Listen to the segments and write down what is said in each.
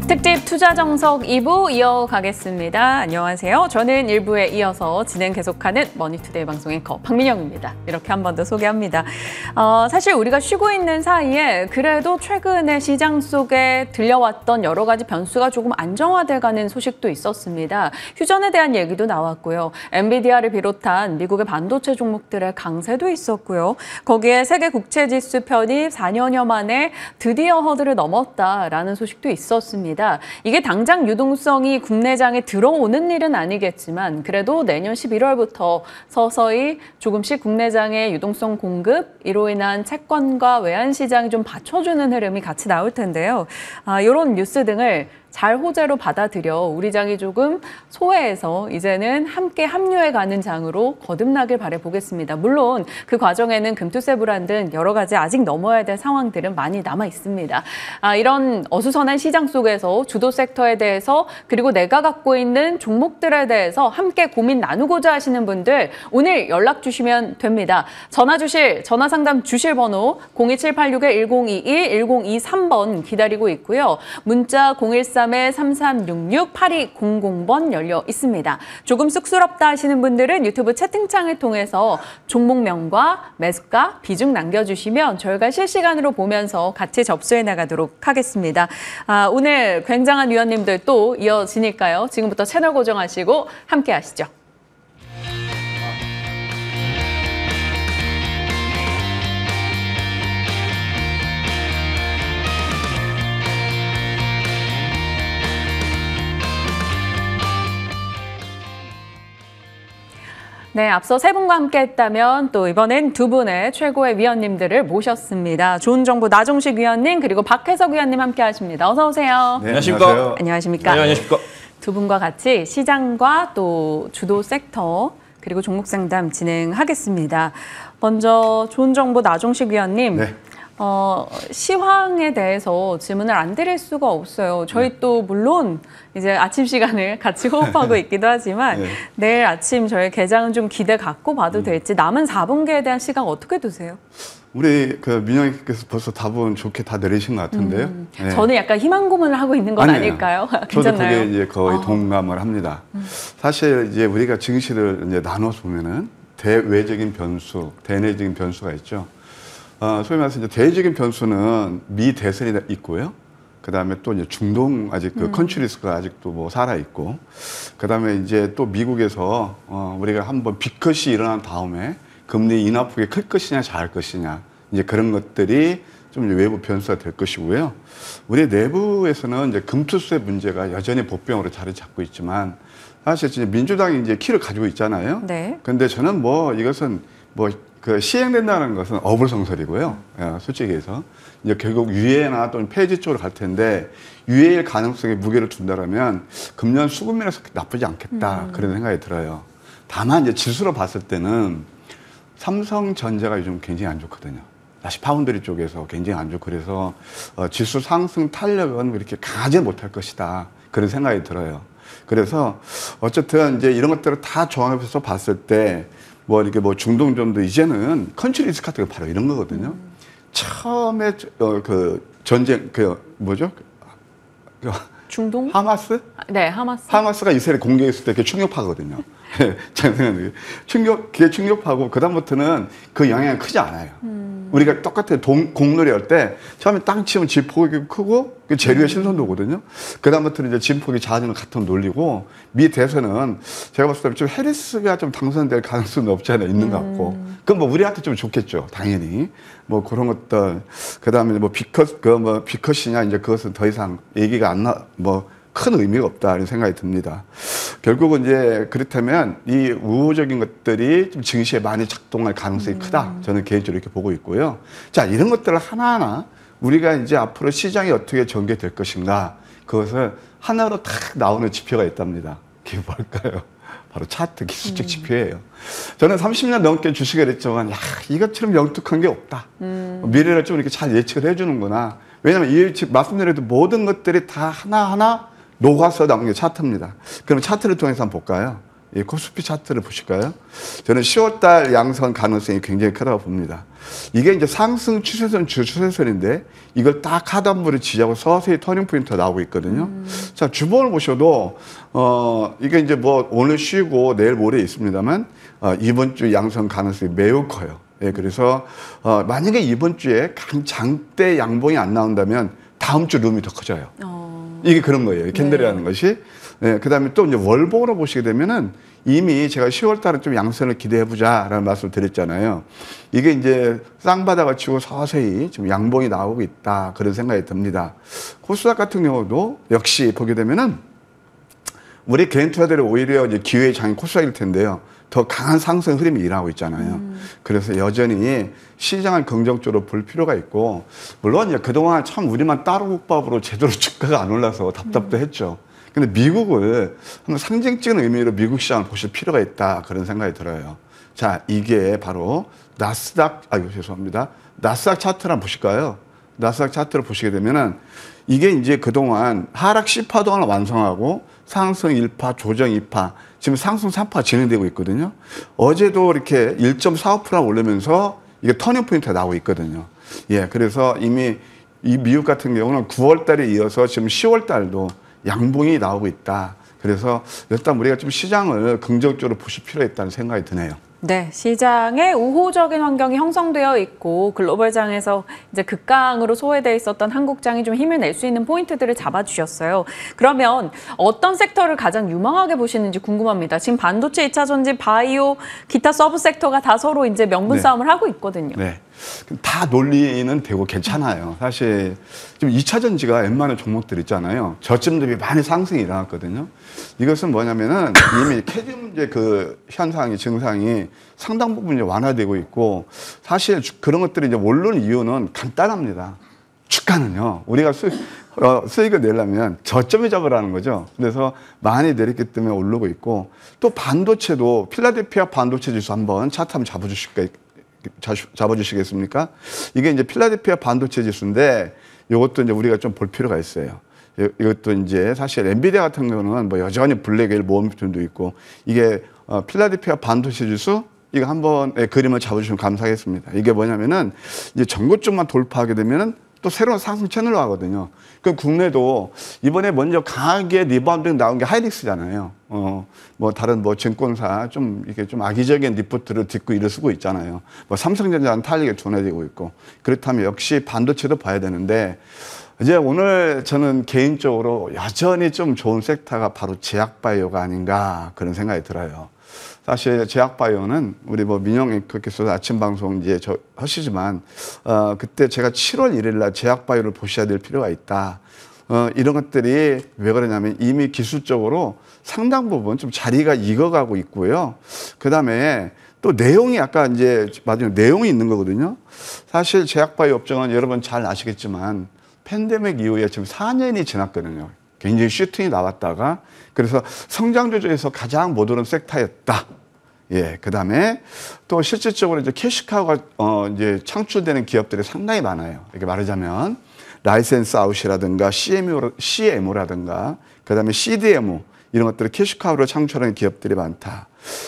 특집 투자 정석 2부 이어가겠습니다. 안녕하세요. 저는 1부에 이어서 진행 계속하는 머니투데이 방송 앵커 박민영입니다. 이렇게 한 번 더 소개합니다. 사실 우리가 쉬고 있는 사이에 그래도 최근에 시장 속에 들려왔던 여러 가지 변수가 조금 안정화돼가는 소식도 있었습니다. 휴전에 대한 얘기도 나왔고요. 엔비디아를 비롯한 미국의 반도체 종목들의 강세도 있었고요. 거기에 세계 국채지수 편입 4년여 만에 드디어 허들을 넘었다라는 소식도 있었습니다. 이게 당장 유동성이 국내장에 들어오는 일은 아니겠지만 그래도 내년 11월부터 서서히 조금씩 국내장의 유동성 공급, 이로 인한 채권과 외환 시장이 좀 받쳐주는 흐름이 같이 나올 텐데요. 이런 뉴스 등을 잘 호재로 받아들여 우리 장이 조금 소외해서 이제는 함께 합류해가는 장으로 거듭나길 바라보겠습니다. 물론 그 과정에는 금투세불안 등 여러 가지 아직 넘어야 될 상황들은 많이 남아 있습니다. 이런 어수선한 시장 속에서 주도 섹터에 대해서 그리고 내가 갖고 있는 종목들에 대해서 함께 고민 나누고자 하시는 분들 오늘 연락 주시면 됩니다. 전화 상담 주실 번호 02786-1021, 1023번 기다리고 있고요. 문자 013-3366-8200번 열려 있습니다. 조금 쑥스럽다 하시는 분들은 유튜브 채팅창을 통해서 종목명과 매수가, 비중 남겨주시면 저희가 실시간으로 보면서 같이 접수해 나가도록 하겠습니다. 오늘 굉장한 위원님들 또 이어지니까요. 지금부터 채널 고정하시고 함께 하시죠. 네, 앞서 세 분과 함께 했다면 또 이번엔 두 분의 최고의 위원님들을 모셨습니다. 좋은 정보 나종식 위원님 그리고 박혜석 위원님 함께 하십니다. 어서 오세요. 네, 안녕하십니까. 안녕하십니까. 네, 안녕하십니까. 두 분과 같이 시장과 또 주도 섹터 그리고 종목 상담 진행하겠습니다. 먼저 좋은 정보 나종식 위원님. 네. 시황에 대해서 질문을 안 드릴 수가 없어요. 저희 또 물론 이제 아침 시간을 같이 호흡하고 있기도 하지만 내일 아침 저희 개장은 좀 기대 갖고 봐도 될지 남은 4분기에 대한 시각 어떻게 두세요? 우리 민영님께서 벌써 답은 좋게 다 내리신 것 같은데요. 네. 저는 약간 희망 고문을 하고 있는 건 아닐까요? 저도 그게 이제 거의 동감을 합니다. 사실 이제 우리가 증시를 이제 나눠서 보면은 대외적인 변수, 대내적인 변수가 있죠. 소위 말해서 이제 대외적인 변수는 미 대선이 있고요. 그 다음에 또 이제 중동 아직 컨트리 리스크가 아직도 뭐 살아 있고, 그 다음에 이제 또 미국에서 우리가 한번 빅컷이 일어난 다음에 금리 인하폭이 클 것이냐 작을 것이냐 이제 그런 것들이 좀 이제 외부 변수가 될 것이고요. 우리 내부에서는 이제 금투세 문제가 여전히 보병으로 자리 잡고 있지만 사실 이제 민주당이 이제 키를 가지고 있잖아요. 네. 근데 저는 뭐 이것은 뭐 시행된다는 것은 어불성설이고요. 솔직히 해서 이제 결국 유예나 또는 폐지 쪽으로 갈 텐데 유예일 가능성에 무게를 둔다라면 금년 수급면에서 나쁘지 않겠다 그런 생각이 들어요. 다만 이제 지수로 봤을 때는 삼성전자가 요즘 굉장히 안 좋거든요. 다시 파운드리 쪽에서 굉장히 안 좋고 그래서 지수 상승 탄력은 이렇게 강하지 못할 것이다 그런 생각이 들어요. 그래서 어쨌든 이제 이런 것들을 다 종합해서 봤을 때 뭐 이렇게 뭐 중동전도 이제는 컨트리 리스크 같은 거 바로 이런 거거든요. 처음에 전쟁 뭐죠? 중동? 하마스? 네, 하마스. 하마스가 이스라엘 공격했을 때 그게 충격파거든요. 제가 생각하는 그게 충격파고 그다음부터는 그 영향이 크지 않아요. 우리가 똑같은 공놀이 할 때 처음에 땅 치면 진폭이 크고 그 재료의 신선도거든요. 그다음부터는 이제 진폭이 작아지는 같은 논리고 미 대선은 제가 봤을 때 좀 해리스가 좀 당선될 가능성이 없지 않아 있는 것 같고 그건 뭐 우리한테 좀 좋겠죠. 당연히 뭐 그런 것들 그다음에 뭐 비컷이냐 이제 그것은 더 이상 얘기가 안 나 뭐 큰 의미가 없다 이런 생각이 듭니다. 결국은 이제 그렇다면 이 우호적인 것들이 좀 증시에 많이 작동할 가능성이 크다. 저는 개인적으로 이렇게 보고 있고요. 자, 이런 것들을 하나하나 우리가 이제 앞으로 시장이 어떻게 전개될 것인가 그것을 하나로 탁 나오는 지표가 있답니다. 그게 뭘까요? 바로 차트 기술적 지표예요. 저는 30년 넘게 주식을 했지만 이것처럼 영특한 게 없다. 미래를 좀 이렇게 잘 예측을 해주는구나. 왜냐하면 말씀드린 모든 것들이 다 하나하나 녹아서 나온 게 차트입니다. 그럼 차트를 통해서 한번 볼까요? 이 코스피 차트를 보실까요? 저는 10월달 양선 가능성이 굉장히 크다고 봅니다. 이게 이제 상승 추세선 주 추세선인데 이걸 딱 하단부를 지지하고 서서히 터닝 포인트가 나오고 있거든요. 자, 주봉을 보셔도 이게 이제 뭐 오늘 쉬고 내일 모레 있습니다만 이번 주 양선 가능성이 매우 커요. 예, 그래서 만약에 이번 주에 장대 양봉이 안 나온다면 다음 주 룸이 더 커져요. 이게 그런 거예요. 캔들이라는 것이. 예, 그다음에 또 이제 월봉으로 보시게 되면은 이미 제가 10월 달에 좀 양선을 기대해 보자라는 말씀을 드렸잖아요. 이게 이제 쌍바닥을 치고 서서히 지금 양봉이 나오고 있다. 그런 생각이 듭니다. 코스닥 같은 경우도 역시 보게 되면은 우리 개인 투자들이 오히려 이제 기회의 장인 코스닥일 텐데요. 더 강한 상승 흐름이 일어나고 있잖아요. 그래서 여전히 시장을 긍정적으로 볼 필요가 있고, 물론 이제 그동안 참 우리만 따로국밥으로 제대로 주가가 안 올라서 답답도 했죠. 근데 미국을 한번 상징적인 의미로 미국 시장을 보실 필요가 있다. 그런 생각이 들어요. 자, 이게 바로 나스닥 차트를 한번 보실까요? 나스닥 차트를 보시게 되면은 이게 이제 그동안 하락 10파 동안 완성하고 상승 1파, 조정 2파, 지금 상승 3파 진행되고 있거든요. 어제도 이렇게 1.45% 오르면서 이게 터닝 포인트가 나오고 있거든요. 예, 그래서 이미 이 미국 같은 경우는 9월 달에 이어서 지금 10월 달도 양봉이 나오고 있다. 그래서 일단 우리가 좀 시장을 긍정적으로 보실 필요가 있다는 생각이 드네요. 네, 시장에 우호적인 환경이 형성되어 있고 글로벌장에서 이제 극강으로 소외되어 있었던 한국장이 좀 힘을 낼 수 있는 포인트들을 잡아주셨어요. 그러면 어떤 섹터를 가장 유망하게 보시는지 궁금합니다. 지금 반도체, 2차 전지, 바이오, 기타 서브 섹터가 다 서로 이제 명분 싸움을 하고 있거든요. 네. 다 논리는 되고 괜찮아요. 사실 지금 2차 전지가 웬만한 종목들 있잖아요. 저점 대비 많이 상승이 일어났거든요. 이것은 뭐냐면은 이미 캐즘 문제 그 현상이 증상이 상당 부분 이제 완화되고 있고, 사실 그런 것들이 이제 원론 이유는 간단합니다. 주가는요. 우리가 수익을 내려면 저점에 잡으라는 거죠. 그래서 많이 내렸기 때문에 오르고 있고, 또 반도체도 필라델피아 반도체 지수 한번 차트 한번 잡아주시겠습니까? 이게 이제 필라델피아 반도체 지수인데 이것도 이제 우리가 좀 볼 필요가 있어요. 이것도 이제 사실 엔비디아 같은 경우는 뭐 여전히 블랙웨일 모멘텀도 있고, 이게 필라델피아 반도체 지수 이거 한번 그림을 잡아주시면 감사하겠습니다. 이게 뭐냐면은 이제 전고점만 돌파하게 되면은 또 새로운 상승 채널로 가거든요. 그 국내도 이번에 먼저 강하게 리바운딩 나온 게 하이닉스잖아요. 뭐 다른 뭐 증권사 좀 이렇게 좀 악의적인 리포트를 딛고 일어서고 있잖아요. 뭐 삼성전자는 탄력이 둔화되고 있고, 그렇다면 역시 반도체도 봐야 되는데, 이제 오늘 저는 개인적으로 여전히 좀 좋은 섹터가 바로 제약바이오가 아닌가 그런 생각이 들어요. 사실 제약바이오는 우리 뭐 민영 앵커께서 아침 방송 이제 하시지만 그때 제가 7월 1일 날 제약바이오를 보셔야 될 필요가 있다. 이런 것들이 왜 그러냐면 이미 기술적으로 상당 부분 좀 자리가 익어가고 있고요. 그 다음에 또 내용이 아까 이제 맞아요. 내용이 있는 거거든요. 사실 제약바이오 업종은 여러분 잘 아시겠지만 팬데믹 이후에 지금 4년이 지났거든요. 굉장히 슈팅이 나왔다가, 그래서 성장 조조에서 가장 못 오른 섹터였다. 예, 그 다음에 또 실질적으로 이제 캐시카우가 이제 창출되는 기업들이 상당히 많아요. 이렇게 말하자면 라이센스 아웃이라든가 CMO라든가 그 다음에 CDMO 이런 것들을 캐시카우로 창출하는 기업들이 많다.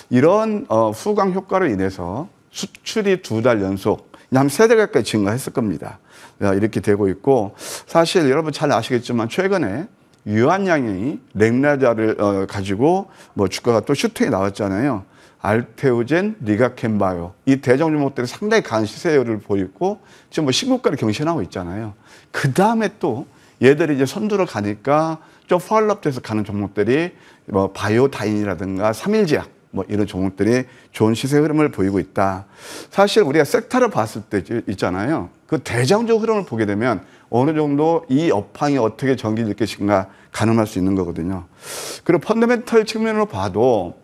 이런 후광 효과로 인해서 수출이 2달 연속 한 3대 가까이 증가했을 겁니다. 이렇게 되고 있고, 사실 여러분 잘 아시겠지만 최근에 유한양이 렉나자를 가지고 뭐 주가가 또 슈팅이 나왔잖아요. 알테오젠, 리가켄바이오 이 대장 종목들이 상당히 강한 시세를 보이고 지금 뭐 신고가를 경신하고 있잖아요. 그 다음에 또 얘들이 이제 선두를 가니까 좀 팔로업돼서 가는 종목들이 뭐 바이오다인이라든가 삼일제약 뭐 이런 종목들이 좋은 시세 흐름을 보이고 있다. 사실 우리가 섹터를 봤을 때 있잖아요. 그 대장적 흐름을 보게 되면 어느 정도 이 업황이 어떻게 전개될 것인가 가늠할 수 있는 거거든요. 그리고 펀더멘털 측면으로 봐도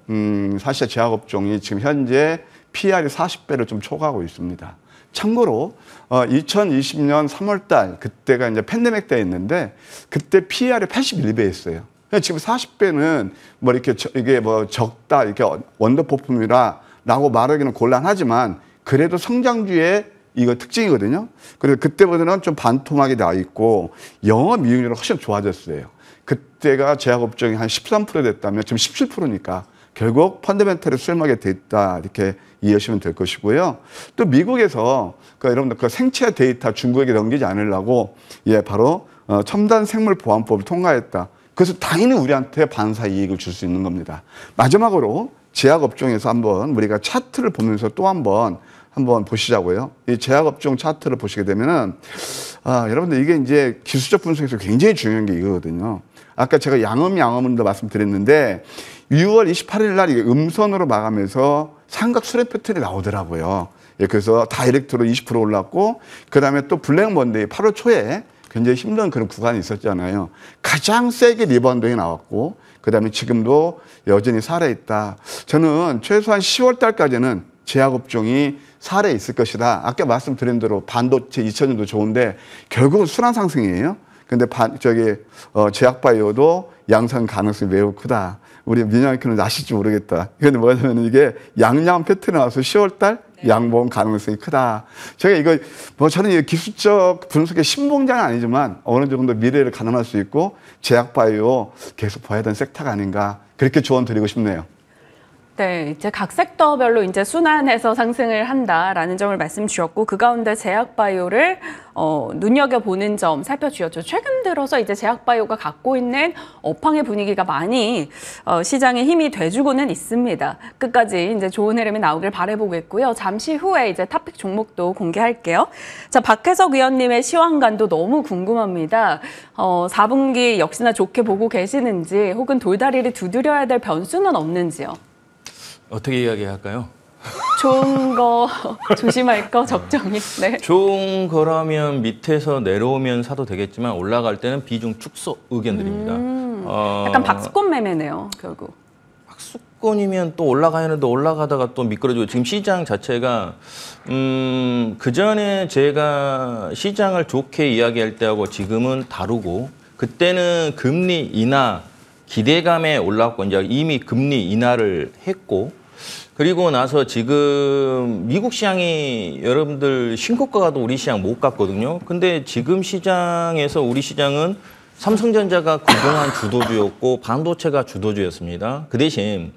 사실 제약업종이 지금 현재 PR이 40배를 좀 초과하고 있습니다. 참고로 2020년 3월 달 그때가 이제 팬데믹 때였는데 그때 PR이 81배였어요. 지금 40배는 뭐 이렇게 이게 뭐 적다 이렇게 원더퍼폼이라라고 말하기는 곤란하지만 그래도 성장주의 이거 특징이거든요. 그래서 그때보다는 좀 반토막이 나 있고 영업이익률이 훨씬 좋아졌어요. 그때가 제약업종이 한 13% 됐다면 지금 17%니까 결국 펀더멘털에 수렴하게 돼 있다 이렇게 이해하시면 될 것이고요. 또 미국에서 여러분들 그 생체 데이터 중국에게 넘기지 않으려고 바로 첨단 생물 보안법을 통과했다. 그래서 당연히 우리한테 반사 이익을 줄 수 있는 겁니다. 마지막으로 제약업종에서 한번 우리가 차트를 보면서 또 한번 보시자고요. 이 제약업종 차트를 보시게 되면은 여러분들 이게 이제 기술적 분석에서 굉장히 중요한 게 이거거든요. 아까 제가 양음도 말씀드렸는데 6월 28일 날 이게 음선으로 마감해서 삼각 수렴 패턴이 나오더라고요. 그래서 다이렉트로 20% 올랐고 그다음에 또 블랙 먼데이 8월 초에 굉장히 힘든 그런 구간이 있었잖아요. 가장 세게 리바운딩이 나왔고 그다음에 지금도 여전히 살아있다. 저는 최소한 10월 달까지는 제약업종이 살아 있을 것이다. 아까 말씀드린 대로 반도체 2000년도 좋은데 결국은 순환 상승이에요. 근데 제약바이오도 양상 가능성이 매우 크다. 우리 민영이는 아실지 모르겠다. 이건 뭐냐면 이게 양양 패턴이 나와서 10월 달 양봉 가능성이 크다. 제가 이거 저는 기술적 분석의 신봉자는 아니지만 어느 정도 미래를 가늠할 수 있고 제약바이오 계속 봐야 되는 섹터가 아닌가 그렇게 조언 드리고 싶네요. 네, 이제 각 섹터별로 이제 순환해서 상승을 한다라는 점을 말씀 주셨고 그 가운데 제약바이오를 눈여겨보는 점 살펴주셨죠. 최근 들어서 이제 제약바이오가 갖고 있는 업황의 분위기가 많이 시장에 힘이 돼주고는 있습니다. 끝까지 이제 좋은 흐름이 나오길 바라보겠고요. 잠시 후에 이제 탑픽 종목도 공개할게요. 자, 박혜석 위원님의 시황관도 너무 궁금합니다. 4분기 역시나 좋게 보고 계시는지 혹은 돌다리를 두드려야 될 변수는 없는지요? 어떻게 이야기할까요? 좋은 거 조심할 거 적정히. 네. 좋은 거라면 밑에서 내려오면 사도 되겠지만 올라갈 때는 비중 축소 의견드립니다. 약간 박스권 매매네요, 결국. 박스권이면 또 올라가야 하는데 올라가다가 또 미끄러지고 지금 시장 자체가 그전에 제가 시장을 좋게 이야기할 때하고 지금은 다르고 그때는 금리 인하 기대감에 올랐고 이제 이미 금리 인하를 했고 그리고 나서 지금 미국 시장이 여러분들 신고가도 우리 시장 못 갔거든요. 근데 지금 시장에서 우리 시장은 삼성전자가 그동안 주도주였고 반도체가 주도주였습니다. 그 대신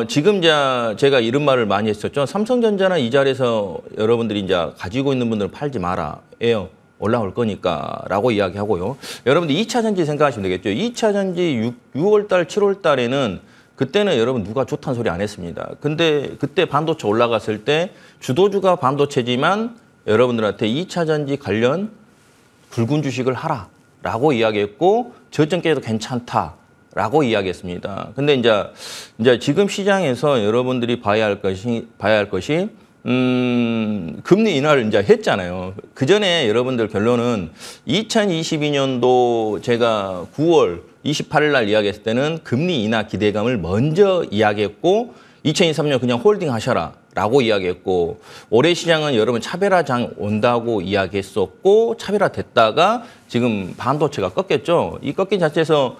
지금 제가 이런 말을 많이 했었죠. 삼성전자는 이 자리에서 여러분들이 이제 가지고 있는 분들은 팔지 마라예요. 올라올 거니까 라고 이야기하고요. 여러분들 2차 전지 생각하시면 되겠죠. 2차 전지 6월 달, 7월 달에는 그때는 여러분 누가 좋다는 소리 안 했습니다. 근데 그때 반도체 올라갔을 때 주도주가 반도체지만 여러분들한테 2차 전지 관련 굵은 주식을 하라 라고 이야기했고 저점께도 괜찮다라고 이야기했습니다. 근데 이제 지금 시장에서 여러분들이 봐야 할 것이 금리 인하를 이제 했잖아요. 그 전에 여러분들 결론은 2022년도 제가 9월 28일 날 이야기했을 때는 금리 인하 기대감을 먼저 이야기했고 2023년 그냥 홀딩 하셔라 라고 이야기했고 올해 시장은 여러분 차별화장 온다고 이야기했었고 차별화 됐다가 지금 반도체가 꺾였죠. 이 꺾인 자체에서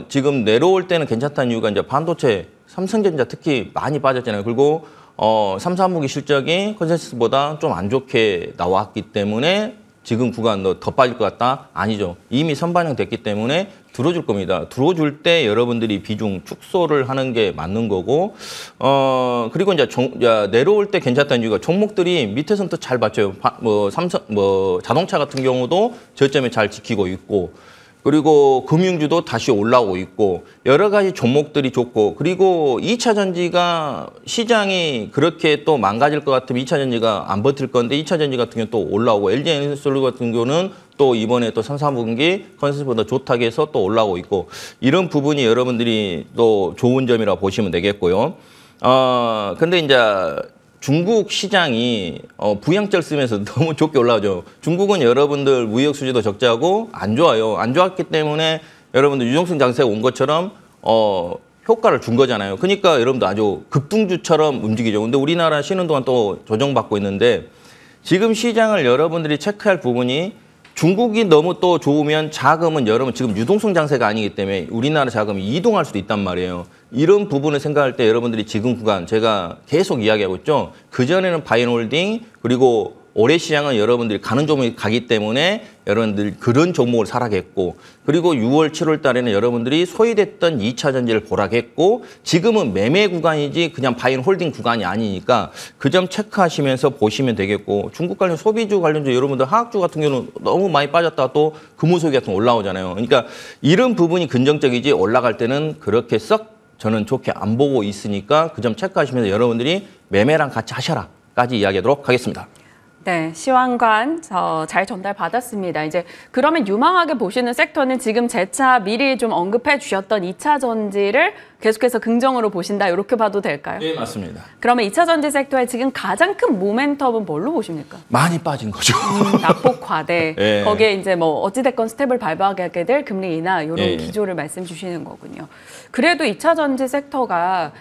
지금 내려올 때는 괜찮다는 이유가 이제 반도체 삼성전자 특히 많이 빠졌잖아요. 그리고 3, 4분기 실적이 컨센서스보다 좀 안 좋게 나왔기 때문에 지금 구간 더 빠질 것 같다? 아니죠. 이미 선반영 됐기 때문에 들어줄 겁니다. 들어줄 때 여러분들이 비중 축소를 하는 게 맞는 거고 그리고 이제 내려올 때 괜찮다는 이유가 종목들이 밑에서는 또 잘 받쳐요. 자동차 같은 경우도 저점에 잘 지키고 있고 그리고 금융주도 다시 올라오고 있고 여러 가지 종목들이 좋고 그리고 2차 전지가 시장이 그렇게 또 망가질 것 같으면 2차 전지가 안 버틸 건데 2차 전지 같은 경우는 또 올라오고 LG에너지솔루션 같은 경우는 또 이번에 또 3, 4분기 컨센서스보다 좋다고 해서 또 올라오고 있고 이런 부분이 여러분들이 또 좋은 점이라고 보시면 되겠고요. 근데 이제 중국 시장이 부양절 쓰면서 너무 좋게 올라오죠. 중국은 여러분들 무역 수지도 적자고 안 좋아요. 안 좋았기 때문에 여러분들 유동성 장세가 온 것처럼 효과를 준 거잖아요. 그러니까 여러분들 아주 급등주처럼 움직이죠. 근데 우리나라 쉬는 동안 또 조정받고 있는데 지금 시장을 여러분들이 체크할 부분이 중국이 너무 또 좋으면 자금은 여러분 지금 유동성 장세가 아니기 때문에 우리나라 자금이 이동할 수도 있단 말이에요. 이런 부분을 생각할 때 여러분들이 지금 구간 제가 계속 이야기하고 있죠. 그전에는 바이오홀딩 그리고 올해 시장은 여러분들이 가는 종목이 가기 때문에 여러분들 그런 종목을 사라겠고 그리고 6월, 7월 달에는 여러분들이 소외됐던 2차 전지를 보라겠고 지금은 매매 구간이지 그냥 바인 홀딩 구간이 아니니까 그 점 체크하시면서 보시면 되겠고 중국 관련 소비주 관련주 여러분들 화학주 같은 경우는 너무 많이 빠졌다가 또 금호소비 같은 거 올라오잖아요. 그러니까 이런 부분이 긍정적이지 올라갈 때는 그렇게 썩 저는 좋게 안 보고 있으니까 그 점 체크하시면서 여러분들이 매매랑 같이 하셔라까지 이야기하도록 하겠습니다. 네, 시황관 잘 전달받았습니다. 이제 그러면 유망하게 보시는 섹터는 지금 재차 미리 좀 언급해 주셨던 2차 전지를 계속해서 긍정으로 보신다 이렇게 봐도 될까요? 네, 맞습니다. 그러면 2차 전지 섹터의 지금 가장 큰 모멘텀은 뭘로 보십니까? 많이 빠진 거죠. 낙폭 과대. 네. 거기에 이제 뭐 어찌됐건 스텝을 밟아가게 될 금리 인하 이런 네. 기조를 말씀 주시는 거군요. 그래도 2차 전지 섹터가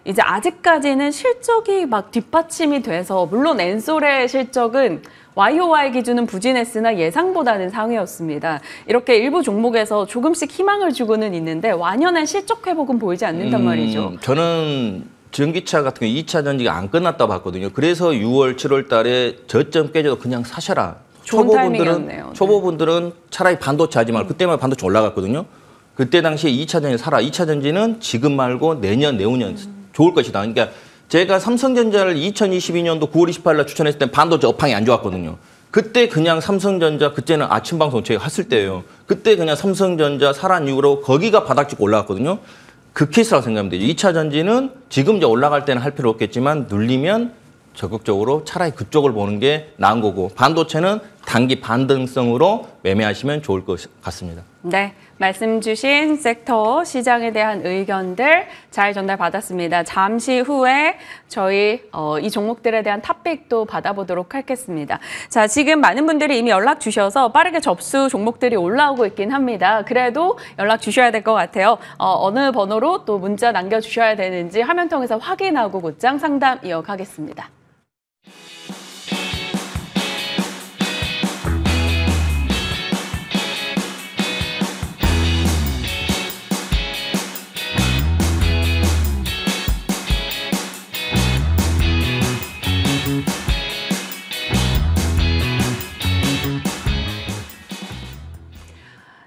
이제 아직까지는 실적이 막 뒷받침이 돼서 물론 엔솔의 실적은 YOY 기준은 부진했으나 예상보다는 상회였습니다. 이렇게 일부 종목에서 조금씩 희망을 주고는 있는데 완연한 실적 회복은 보이지 않는단 말이죠. 저는 전기차 같은 경우 2차 전지가 안 끝났다 봤거든요. 그래서 6월, 7월 달에 저점 깨져도 그냥 사셔라. 좋은 타이밍이었네요. 초보분들은 차라리 반도체 하지 말고 그때만 반도체 올라갔거든요. 그때 당시에 2차 전지 사라. 2차 전지는 지금 말고 내년, 내후년 좋을 것이다. 그러니까 제가 삼성전자를 2022년도 9월 28일 날 추천했을 때 반도체 업황이 안 좋았거든요. 그때 그냥 삼성전자, 그때는 아침 방송 제가 했을 때예요. 그때 그냥 삼성전자 사란 이후로 거기가 바닥 찍고 올라갔거든요. 그 케이스라고 생각하면 되죠. 2차 전지는 지금 이제 올라갈 때는 할 필요 없겠지만 눌리면 적극적으로 차라리 그쪽을 보는 게 나은 거고 반도체는 단기 반등성으로 매매하시면 좋을 것 같습니다. 네, 말씀 주신 섹터 시장에 대한 의견들 잘 전달받았습니다. 잠시 후에 저희 이 종목들에 대한 탑픽도 받아보도록 하겠습니다. 자, 지금 많은 분들이 이미 연락 주셔서 빠르게 접수 종목들이 올라오고 있긴 합니다. 그래도 연락 주셔야 될 것 같아요. 어느 번호로 또 문자 남겨주셔야 되는지 화면 통해서 확인하고 곧장 상담 이어가겠습니다.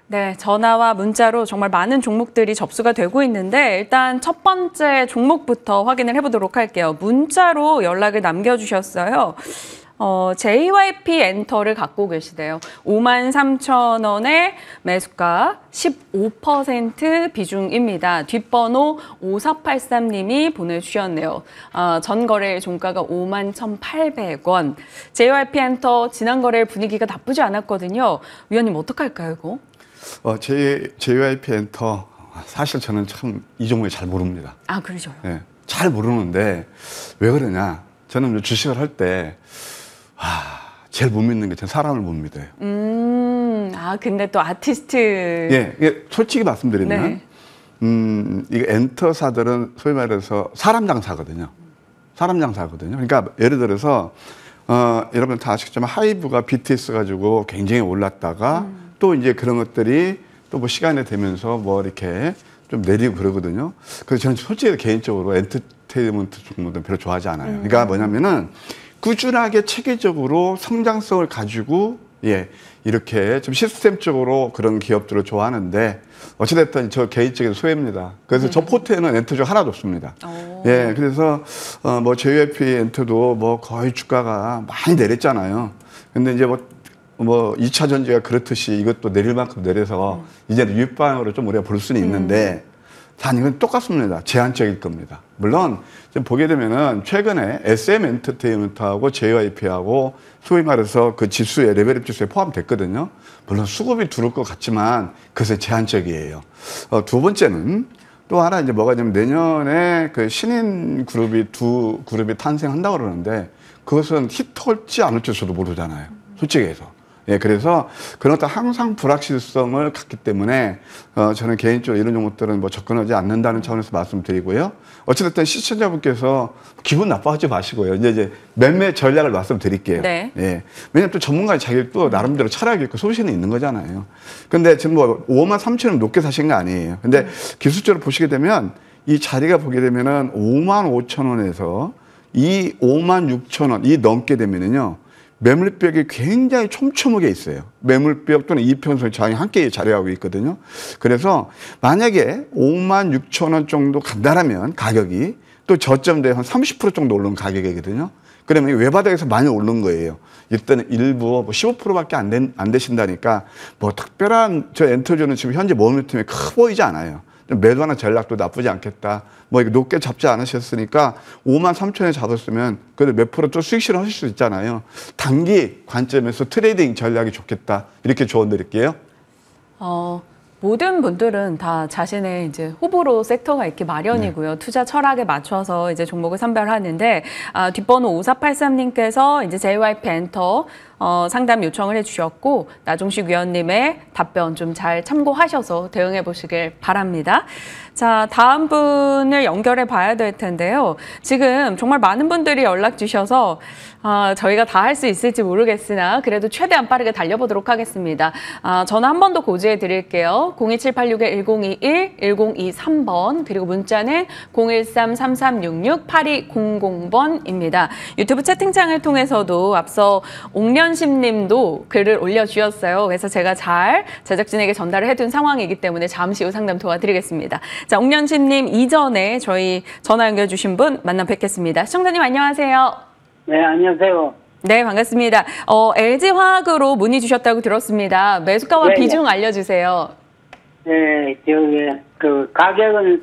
네, 전화와 문자로 정말 많은 종목들이 접수가 되고 있는데 일단 첫 번째 종목부터 확인을 해보도록 할게요. 문자로 연락을 남겨주셨어요. JYP 엔터를 갖고 계시대요. 53,000원의 매수가 15% 비중입니다. 뒷번호 5483님이 보내주셨네요. 전 거래일 종가가 51,800원. JYP 엔터 지난 거래일 분위기가 나쁘지 않았거든요. 위원님 어떡할까요, 이거? JYP 엔터 사실 저는 참 이 종목에 잘 모릅니다. 아, 그러죠. 네, 잘 모르는데 왜 그러냐? 저는 주식을 할 때 제일 못 믿는 게 저는 사람을 못 믿어요. 근데 또 아티스트. 예, 이게 솔직히 말씀드리면 이게 엔터사들은 소위 말해서 사람 장사거든요. 사람 장사거든요. 그러니까 예를 들어서 여러분 다 아시겠지만 하이브가 BTS 가지고 굉장히 올랐다가 또 이제 그런 것들이 또 뭐 시간이 되면서 뭐 이렇게 좀 내리고 그러거든요. 그래서 저는 솔직히 개인적으로 엔터테인먼트 종목은 별로 좋아하지 않아요. 그러니까 뭐냐면은 꾸준하게 체계적으로 성장성을 가지고 이렇게 좀 시스템적으로 그런 기업들을 좋아하는데 어찌됐든 저 개인적인 소외입니다. 그래서 저 포트에는 엔터 중 하나도 없습니다. 예, 그래서 뭐 JYP 엔터도 뭐 거의 주가가 많이 내렸잖아요. 근데 이제 뭐 2차 전지가 그렇듯이 이것도 내릴 만큼 내려서 이제는 윗방으로 좀 우리가 볼 수는 있는데 단 이건 똑같습니다. 제한적일 겁니다. 물론 좀 보게 되면은 최근에 SM 엔터테인먼트하고 JYP하고 소위 말해서 그 지수에 레벨업 지수에 포함됐거든요. 물론 수급이 두를 것 같지만 그것은 제한적이에요. 두 번째는 또 하나 이제 뭐가 있냐면 내년에 그 신인 그룹이 두 그룹이 탄생한다고 그러는데 그것은 히트할지 안 할지 저도 모르잖아요. 솔직히 해서. 예, 그래서 그런 것도 항상 불확실성을 갖기 때문에 저는 개인적으로 이런 종목들은 뭐 접근하지 않는다는 차원에서 말씀드리고요. 어찌됐든 시청자분께서 기분 나빠하지 마시고요. 이제 매매 전략을 말씀드릴게요. 네. 예. 왜냐면 또 전문가의 자격도 나름대로 철학이 있고 소신이 있는 거잖아요. 근데 지금 뭐 53,000원 높게 사신 거 아니에요. 근데 기술적으로 보시게 되면 이 자리가 보게 되면은 55,000원에서 이 56,000원 이 넘게 되면은요. 매물벽이 굉장히 촘촘하게 있어요. 매물벽 또는 이평선 저항이 함께 자리하고 있거든요. 그래서 만약에 56,000원 정도 간다라면 가격이 또 저점대 한 30% 정도 오른 가격이거든요. 그러면 외바닥에서 많이 오른 거예요. 이때는 일부 뭐 15%밖에 안 되신다니까 뭐 특별한 저 엔터주는 지금 현재 모멘텀이 커 보이지 않아요. 매도하는 전략도 나쁘지 않겠다. 뭐 이거 높게 잡지 않으셨으니까 53,000에 잡았으면 그래도 몇 프로 좀 수익 실현하실 수 있잖아요. 단기 관점에서 트레이딩 전략이 좋겠다. 이렇게 조언 드릴게요. 모든 분들은 다 자신의 이제 호불호 섹터가 있기 마련이고요. 네. 투자 철학에 맞춰서 이제 종목을 선별하는데 뒷번호 5483님께서 이제 JYP 엔터 상담 요청을 해주셨고 나종식 위원님의 답변 좀 잘 참고하셔서 대응해 보시길 바랍니다. 자, 다음 분을 연결해 봐야 될 텐데요. 지금 정말 많은 분들이 연락 주셔서 저희가 다 할 수 있을지 모르겠으나 그래도 최대한 빠르게 달려보도록 하겠습니다. 전화 한 번 더 고지해 드릴게요. 02786-1021, 1023번 그리고 문자는 013-3366-8200번입니다. 유튜브 채팅창을 통해서도 앞서 옥련심 님도 글을 올려주셨어요. 그래서 제가 잘 제작진에게 전달을 해둔 상황이기 때문에 잠시 후 상담 도와드리겠습니다. 자, 옥련심 님 이전에 저희 전화 연결 주신 분 만나 뵙겠습니다. 시청자님 안녕하세요. 네, 안녕하세요. 네, 반갑습니다. LG화학으로 문의 주셨다고 들었습니다. 매수가와 네, 비중 알려주세요. 네, 그 가격은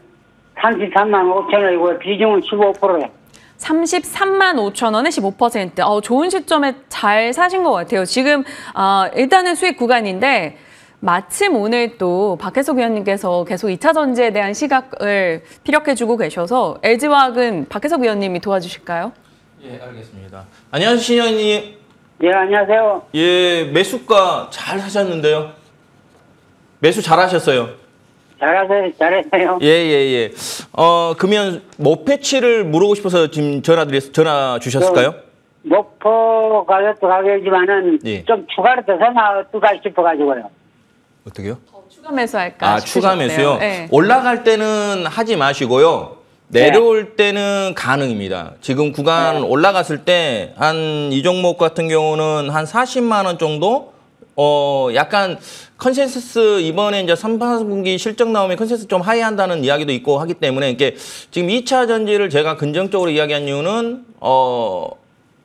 33만 5천 원이고 비중은 15%예요. 33만 5천 원에 15%. 좋은 시점에 잘 사신 것 같아요. 지금 일단은 수익 구간인데 마침 오늘 또 박혜석 위원님께서 계속 2차 전지에 대한 시각을 피력해주고 계셔서 LG화학은 박혜석 위원님이 도와주실까요? 예, 알겠습니다. 안녕하세요, 신현님. 네, 안녕하세요. 예, 매수가 잘 하셨는데요. 매수 잘 하셨어요. 잘했어요. 예. 그러면 목표치를 물어보고 싶어서 지금 전화 주셨을까요? 목표 가격도 가격이지만은 예. 좀 추가로 더 사놔둘까 싶어가지고요. 어떻게요? 추가 매수할까 추가 싶으셨네요. 매수요? 네. 올라갈 때는 하지 마시고요. 내려올 때는 가능입니다. 지금 구간 올라갔을 때 한 이 종목 같은 경우는 한 40만 원 정도 약간 컨센서스 이번에 이제 3, 4분기 실적 나오면 컨센서스 좀 하이한다는 이야기도 있고 하기 때문에 이게 지금 2차 전지를 제가 긍정적으로 이야기한 이유는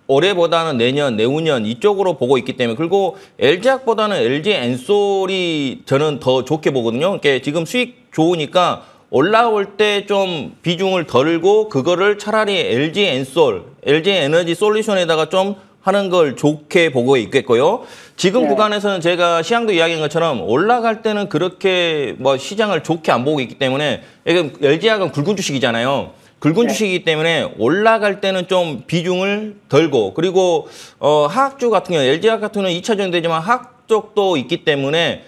올해보다는 내년, 내후년 이쪽으로 보고 있기 때문에 그리고 LG화학보다는 LG 엔솔이 저는 더 좋게 보거든요. 그러니까 지금 수익 좋으니까 올라올 때 좀 비중을 덜고 그거를 차라리 LG 엔솔, LG 에너지 솔루션에다가 좀 하는 걸 좋게 보고 있겠고요. 지금 구간에서는 제가 시장도 이야기한 것처럼 올라갈 때는 그렇게 뭐 시장을 좋게 안 보고 있기 때문에 LG화학은 굵은 주식이잖아요. 굵은 주식이기 때문에 올라갈 때는 좀 비중을 덜고 그리고 화학주 같은 경우 LG화학 같은 경우는 2차 전지되지만 화학 쪽도 있기 때문에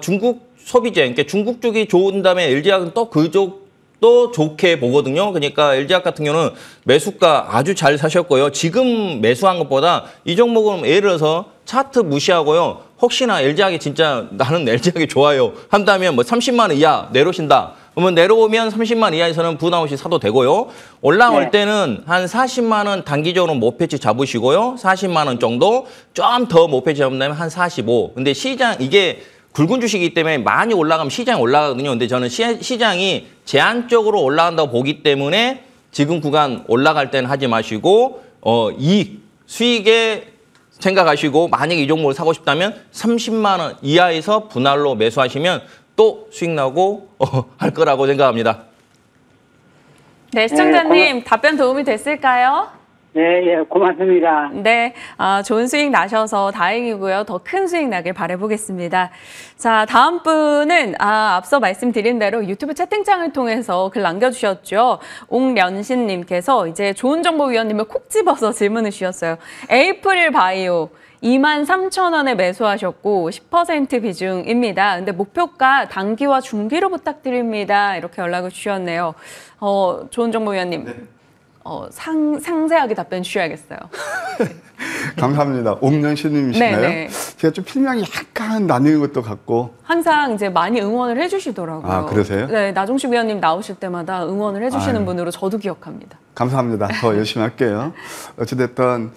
중국 소비재, 그러니까 중국 쪽이 좋은 다음에 LG화학은 또 그쪽도 좋게 보거든요. 그러니까 LG화학 같은 경우는 매수가 아주 잘 사셨고요. 지금 매수한 것보다 이 종목은 예를 들어서 차트 무시하고요. 혹시나 LG화학이 진짜 나는 LG화학이 좋아요 한다면 뭐 30만 원 이하 내려오신다. 그러면 내려오면 30만 이하에서는 부담 없이 사도 되고요. 올라올 때는 한 40만 원 단기적으로 목표치 잡으시고요. 40만 원 정도 좀 더 목표치 잡는다면 한 45. 근데 시장 이게 굵은 주식이기 때문에 많이 올라가면 시장이 올라가거든요. 근데 저는 시장이 제한적으로 올라간다고 보기 때문에 지금 구간 올라갈 때는 하지 마시고 수익에 생각하시고 만약에 이 종목을 사고 싶다면 30만 원 이하에서 분할로 매수하시면 또 수익 나고 할 거라고 생각합니다. 네, 시청자님 답변 도움이 됐을까요? 네, 고맙습니다. 네, 좋은 수익 나셔서 다행이고요. 더 큰 수익 나길 바라보겠습니다. 자, 다음 분은 앞서 말씀드린 대로 유튜브 채팅창을 통해서 글 남겨주셨죠. 옥련신님께서 이제 좋은정보위원님을 콕 집어서 질문을 주셨어요. 에이프릴 바이오 23,000원에 매수하셨고 10% 비중입니다. 근데 목표가 단기와 중기로 부탁드립니다. 이렇게 연락을 주셨네요. 좋은정보위원님. 네. 상세하게 답변 주셔야겠어요. 감사합니다. 옥년 신님이시나요? 네네. 제가 좀 필명이 약간 나뉘는 것도 같고. 항상 이제 많이 응원을 해주시더라고요. 아, 그러세요? 네, 나종식 위원님 나오실 때마다 응원을 해주시는 분으로 저도 기억합니다. 감사합니다. 더 열심히 할게요. 어찌됐든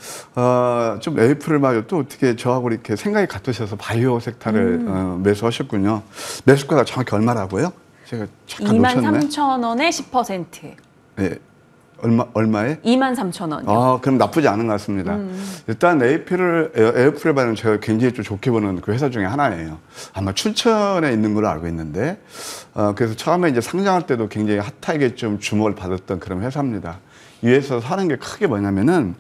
좀 에이프릴 바이오 또 어떻게 저하고 이렇게 생각이 같으셔서 바이오 섹터를 매수하셨군요. 매수가가 정확히 얼마라고요? 제가 잠깐 놓쳤네. 23,000원에 10%. 네. 얼마에? 23,000원이요. 아, 그럼 나쁘지 않은 것 같습니다. 일단 에이프릴 바이오는 제가 굉장히 좀 좋게 보는 그 회사 중에 하나예요. 아마 춘천에 있는 걸로 알고 있는데, 그래서 처음에 이제 상장할 때도 굉장히 핫하게 좀 주목을 받았던 그런 회사입니다. 이 회사에서 하는 게 크게 뭐냐면은,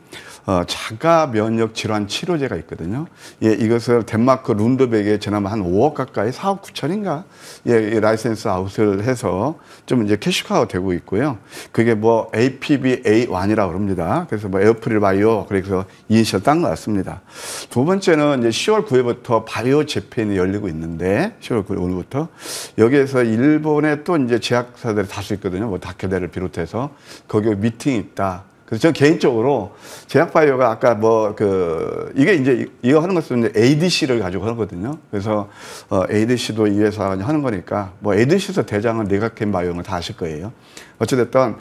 자가 면역 질환 치료제가 있거든요. 예, 이것을 덴마크 룬드백에 지난번 한 5억 가까이 4억 9천인가? 예, 라이센스 아웃을 해서 좀 이제 캐시화가 되고 있고요. 그게 뭐 APB-A1이라고 그럽니다. 그래서 뭐 에어프릴 바이오, 그래서 이니셜 딴 것 같습니다. 두 번째는 이제 10월 9일부터 바이오 재팬이 열리고 있는데, 10월 9일 오늘부터 여기에서 일본의 또 이제 제약사들이 다수 있거든요. 뭐 다케다를 비롯해서 거기 미팅이 있다. 그래서 저는 개인적으로 제약바이오가 아까 이게 이제 이거 하는 것은 이제 ADC를 가지고 하거든요. 그래서 ADC도 이 회사가 하는 거니까 뭐 ADC에서 대장은 네가켄 바이오는 다 아실 거예요. 어찌됐든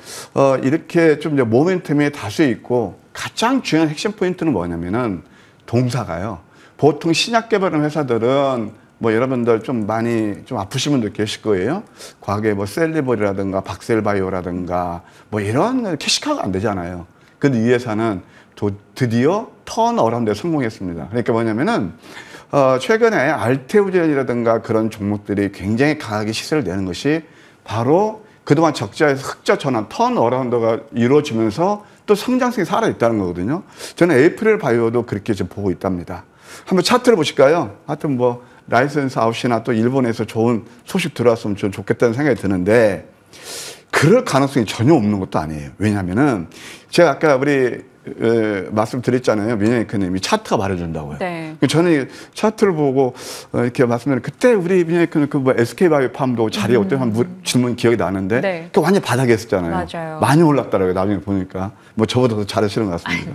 이렇게 좀 이제 모멘텀이 다수 있고 가장 중요한 핵심 포인트는 뭐냐면은 동사가요. 보통 신약 개발하는 회사들은 뭐 여러분들 좀 많이 좀 아프신 분들 계실 거예요. 과거에 뭐 셀리버리라든가 박셀바이오라든가 뭐 이런 캐시카가 안 되잖아요. 근데 이 회사는 드디어 턴어라운드에 성공했습니다. 그러니까 뭐냐면은 최근에 알테오젠이라든가 그런 종목들이 굉장히 강하게 시세를 내는 것이 바로 그동안 적자에서 흑자 전환 턴어라운드가 이루어지면서 또 성장성이 살아있다는 거거든요. 저는 에이프릴 바이오도 그렇게 지금 보고 있답니다. 한번 차트를 보실까요? 하여튼 뭐 라이센스 아웃이나 또 일본에서 좋은 소식 들어왔으면 좀 좋겠다는 생각이 드는데 그럴 가능성이 전혀 없는 것도 아니에요. 왜냐하면은 제가 아까 우리 말씀드렸잖아요. 민영이크님이 차트가 말해준다고요. 네. 저는 차트를 보고 이렇게 말씀드렸는데 그때 우리 민영이크는 그 뭐 SK바이오팜도 자리에 어떤 한 질문 기억이 나는데 네. 그 완전 바닥에 했었잖아요. 맞아요. 많이 올랐더라고요. 나중에 보니까 뭐 저보다 더 잘하시는 것 같습니다.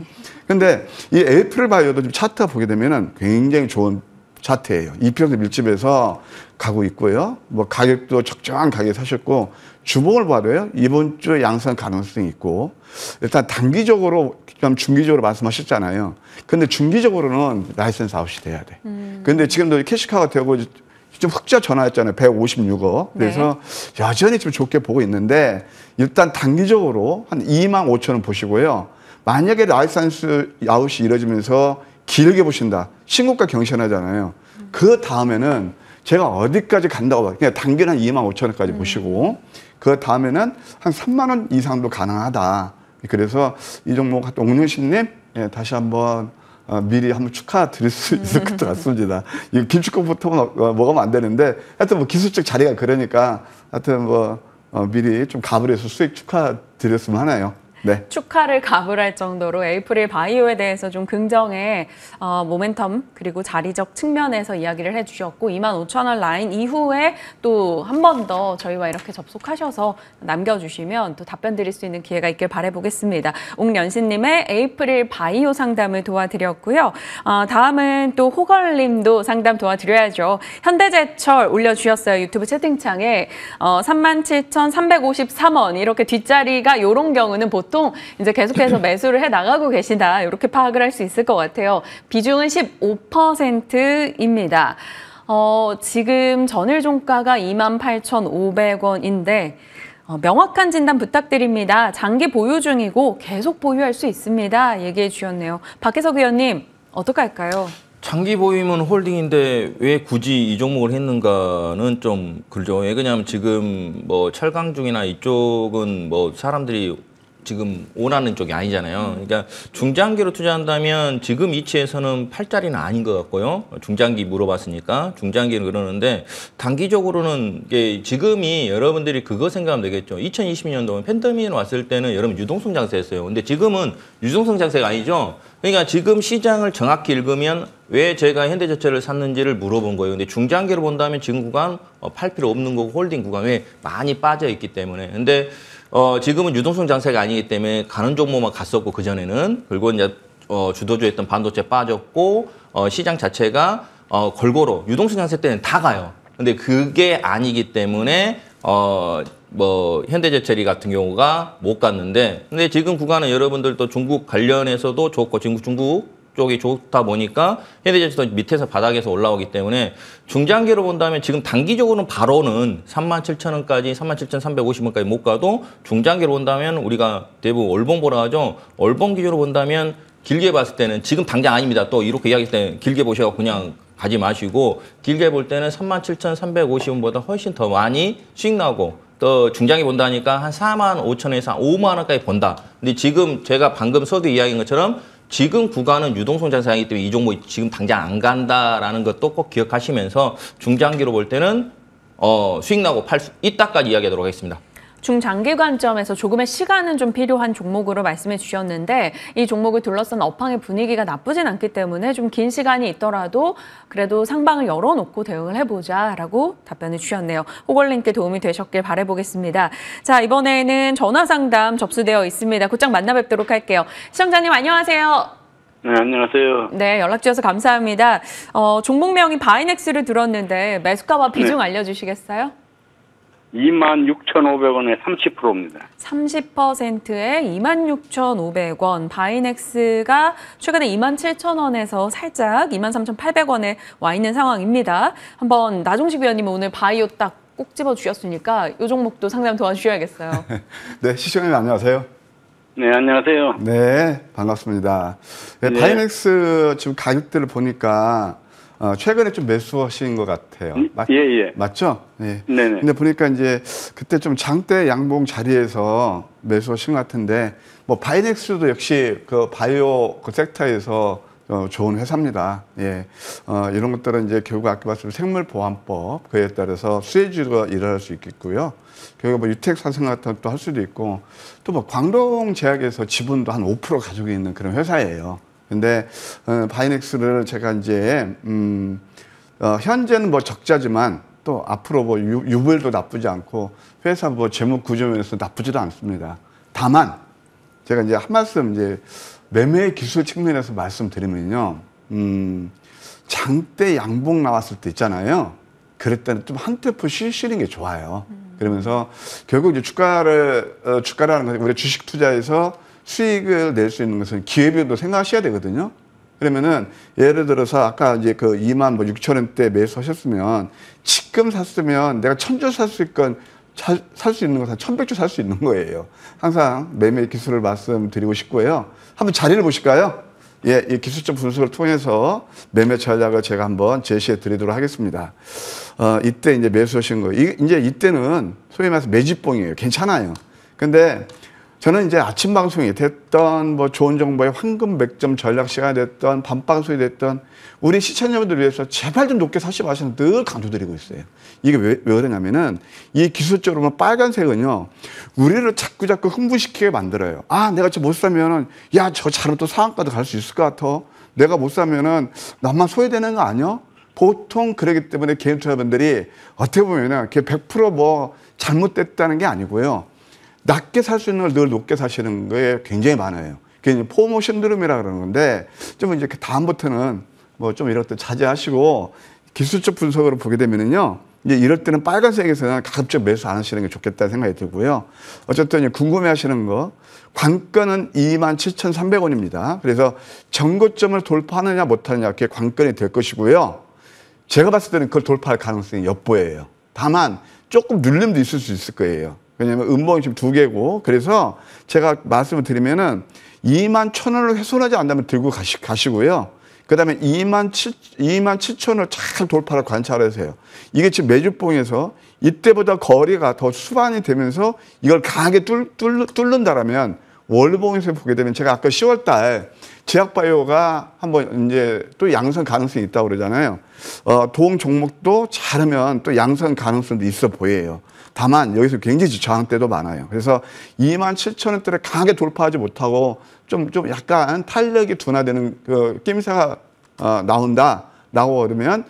근데 이 에이프릴 바이오도 좀 차트가 보게 되면은 굉장히 좋은 차트예요. 2% 밀집해서 가고 있고요. 뭐 가격도 적정한 가격에 사셨고 주봉을 봐도요. 이번 주에 양상 가능성이 있고 일단 단기적으로 좀 중기적으로 말씀하셨잖아요. 근데 중기적으로는 라이센스 아웃이 돼야 돼. 근데 지금도 캐시카가 되고 좀 흑자 전환했잖아요. 156억. 그래서 네. 여전히 좀 좋게 보고 있는데 일단 단기적으로 한 25,000원 보시고요. 만약에 라이센스 아웃이 이루어지면서 길게 보신다. 신고가 경신하잖아요. 그 다음에는 제가 어디까지 간다고 봐요. 그냥 단기는 25,000원까지 보시고 그 다음에는 한 3만 원 이상도 가능하다. 그래서 이 종목 옥룡신님 예, 다시 한번 미리 한번 축하드릴 수 있을 것 같습니다. 이 김치국부터 먹으면 안 되는데 하여튼 뭐 기술적 자리가 그러니까 하여튼 뭐 미리 좀 갑을 해서 수익 축하드렸으면 하나요. 네. 축하를 가불할 정도로 에이프릴 바이오에 대해서 좀 긍정의 모멘텀 그리고 자리적 측면에서 이야기를 해주셨고 25,000원 라인 이후에 또 한 번 더 저희와 이렇게 접속하셔서 남겨주시면 또 답변 드릴 수 있는 기회가 있길 바라보겠습니다. 옥연신님의 에이프릴 바이오 상담을 도와드렸고요. 다음은 또 호걸님도 상담 도와드려야죠. 현대제철 올려주셨어요. 유튜브 채팅창에 37,353원 이렇게 뒷자리가 이런 경우는 보통 이제 계속해서 매수를 해 나가고 계시다 이렇게 파악을 할 수 있을 것 같아요. 비중은 15%입니다. 지금 전일 종가가 28,500원인데 명확한 진단 부탁드립니다. 장기 보유 중이고 계속 보유할 수 있습니다. 얘기해 주셨네요. 박혜석 의원님 어떻게 할까요? 장기 보유면 홀딩인데 왜 굳이 이 종목을 했는가는 좀 그렇죠. 왜냐하면 지금 뭐 철강중이나 이쪽은 뭐 사람들이 지금 원하는 쪽이 아니잖아요. 그러니까 중장기로 투자한다면 지금 이치에서는 팔자리는 아닌 것 같고요. 중장기 물어봤으니까 중장기는 그러는데 단기적으로는 이게 지금이 여러분들이 그거 생각하면 되겠죠. 2020년도 팬데믹 왔을 때는 여러분 유동성 장세했어요. 근데 지금은 유동성 장세가 아니죠. 그러니까 지금 시장을 정확히 읽으면 왜 제가 현대제철을 샀는지를 물어본 거예요. 근데 중장기로 본다면 지금 구간 팔 필요 없는 거고 홀딩 구간 왜 많이 빠져 있기 때문에. 근데 지금은 유동성 장세가 아니기 때문에 가는 종목만 갔었고 그전에는 그리고 이제 주도주였던 반도체 빠졌고 시장 자체가 골고루 유동성 장세 때는 다 가요. 근데 그게 아니기 때문에 현대제철이 같은 경우가 못 갔는데, 근데 지금 구간은 여러분들도 중국 관련해서도 좋고, 중국 쪽이 좋다 보니까 현대제철도 밑에서 바닥에서 올라오기 때문에 중장기로 본다면 지금 단기적으로는 바로는 37,000원까지, 37,350원까지 못 가도 중장기로 본다면 우리가 대부분 월봉 보라 하죠. 월봉 기준으로 본다면 길게 봤을 때는 지금 당장 아닙니다. 또 이렇게 이야기할 때는 길게 보셔서 그냥 가지 마시고 길게 볼 때는 37,350원보다 훨씬 더 많이 수익 나고 또 중장기 본다니까 한 45,000원에서 한 5만 원까지 본다. 근데 지금 제가 방금 서두 이야기한 것처럼 지금 구간은 유동성 장세이기 때문에 이 종목 지금 당장 안 간다라는 것도 꼭 기억하시면서 중장기로 볼 때는 수익 나고 팔 수 있다까지 이야기하도록 하겠습니다. 중장기 관점에서 조금의 시간은 좀 필요한 종목으로 말씀해 주셨는데 이 종목을 둘러싼 업황의 분위기가 나쁘진 않기 때문에 좀 긴 시간이 있더라도 그래도 상방을 열어놓고 대응을 해보자라고 답변을 주셨네요. 호걸님께 도움이 되셨길 바라보겠습니다. 자, 이번에는 전화 상담 접수되어 있습니다. 곧장 만나 뵙도록 할게요. 시청자님 안녕하세요. 네, 안녕하세요. 네, 연락 주셔서 감사합니다. 종목명이 바이넥스를 들었는데 매수가와 비중 알려주시겠어요? 26,500원에 30%입니다. 30%에 26,500원. 바이넥스가 최근에 27,000원에서 살짝 23,800원에 와 있는 상황입니다. 한번 나종식 위원님 오늘 바이오 딱 꼭 집어주셨으니까 이 종목도 상담 도와주셔야겠어요. 네, 시청자님 안녕하세요. 네, 안녕하세요. 네, 반갑습니다. 네, 네. 바이넥스 지금 가격대를 보니까 최근에 좀 매수하신 것 같아요. 예. 맞죠? 네. 네네. 근데 보니까 이제 그때 좀 장대 양봉 자리에서 매수하신 것 같은데, 뭐 바이넥스도 역시 그 바이오 그 섹터에서 좋은 회사입니다. 예. 이런 것들은 이제 결국 아까 말씀드린 생물보안법 그에 따라서 수혜주가 일어날 수 있겠고요. 결국 뭐 유택사생 같은 것도 할 수도 있고, 또 뭐 광동제약에서 지분도 한 5% 가지고 있는 그런 회사예요. 근데 바이넥스를 제가 이제 현재는 뭐 적자지만 또 앞으로 뭐 유불도 나쁘지 않고 회사 뭐 재무 구조면에서 나쁘지도 않습니다. 다만 제가 이제 한 말씀 이제 매매 기술 측면에서 말씀드리면요, 장대 양봉 나왔을 때 있잖아요. 그럴 때는 좀 한 템포 쉬는 게 좋아요. 그러면서 결국 이제 주가라는 건 우리 주식 투자에서 수익을 낼 수 있는 것은 기회비용도 생각하셔야 되거든요. 그러면은 예를 들어서 아까 이제 그 26,000원대 매수하셨으면 지금 샀으면 내가 1,000주 살 수 있건 살 수 있는 것은 1,100주 살 수 있는 거예요. 항상 매매 기술을 말씀드리고 싶고요. 한번 자리를 보실까요? 예, 이 기술적 분석을 통해서 매매 전략을 제가 한번 제시해 드리도록 하겠습니다. 이때 이제 매수하신 거. 이제 이때는 소위 말해서 매집봉이에요. 괜찮아요. 근데 저는 이제 아침 방송이 됐던 뭐 좋은 정보의 황금 맥점 전략 시간이 됐던 밤 방송이 됐던 우리 시청자분들을 위해서 제발 좀 높게 사시 마시는 늘 강조드리고 있어요. 이게 왜 그러냐면은 이 기술적으로 빨간색은요, 우리를 자꾸 흥분시키게 만들어요. 아, 내가 저 못 사면은 야, 저 잘하면 또 상한가도 갈 수 있을 것 같아. 내가 못 사면은 나만 소외되는 거 아니야? 보통 그러기 때문에 개인 투자자분들이 어떻게 보면은 그게 100% 뭐 잘못됐다는 게 아니고요. 낮게 살 수 있는 걸 늘 높게 사시는 거에 굉장히 많아요. 그게 포모 신드롬이라 그러는 건데, 좀 이제 다음부터는 뭐 좀 이럴 때 자제하시고 기술적 분석으로 보게 되면은요, 이제 이럴 때는 빨간색에서는 가급적 매수 안 하시는 게 좋겠다는 생각이 들고요. 어쨌든 궁금해 하시는 거, 관건은 27,300원입니다. 그래서 정고점을 돌파하느냐 못하느냐, 그게 관건이 될 것이고요. 제가 봤을 때는 그걸 돌파할 가능성이 엿보여요. 다만 조금 눌림도 있을 수 있을 거예요. 왜냐하면 음봉이 지금 2개고, 그래서 제가 말씀을 드리면은 21,000원을 훼손하지 않는다면 들고 가시고요. 그 다음에 27,000원을 잘 돌파를 관찰하세요. 이게 지금 매주봉에서 이때보다 거리가 더 수반이 되면서 이걸 강하게 뚫는다라면 월봉에서 보게 되면 제가 아까 10월 달 제약바이오가 한번 이제 또 양성 가능성이 있다고 그러잖아요. 도응 종목도 잘하면 또 양성 가능성도 있어 보여요. 다만 여기서 굉장히 저항대도 많아요. 그래서 27,000원대를 강하게 돌파하지 못하고 좀 약간 탄력이 둔화되는 그 낌새가 나온다라고 그러면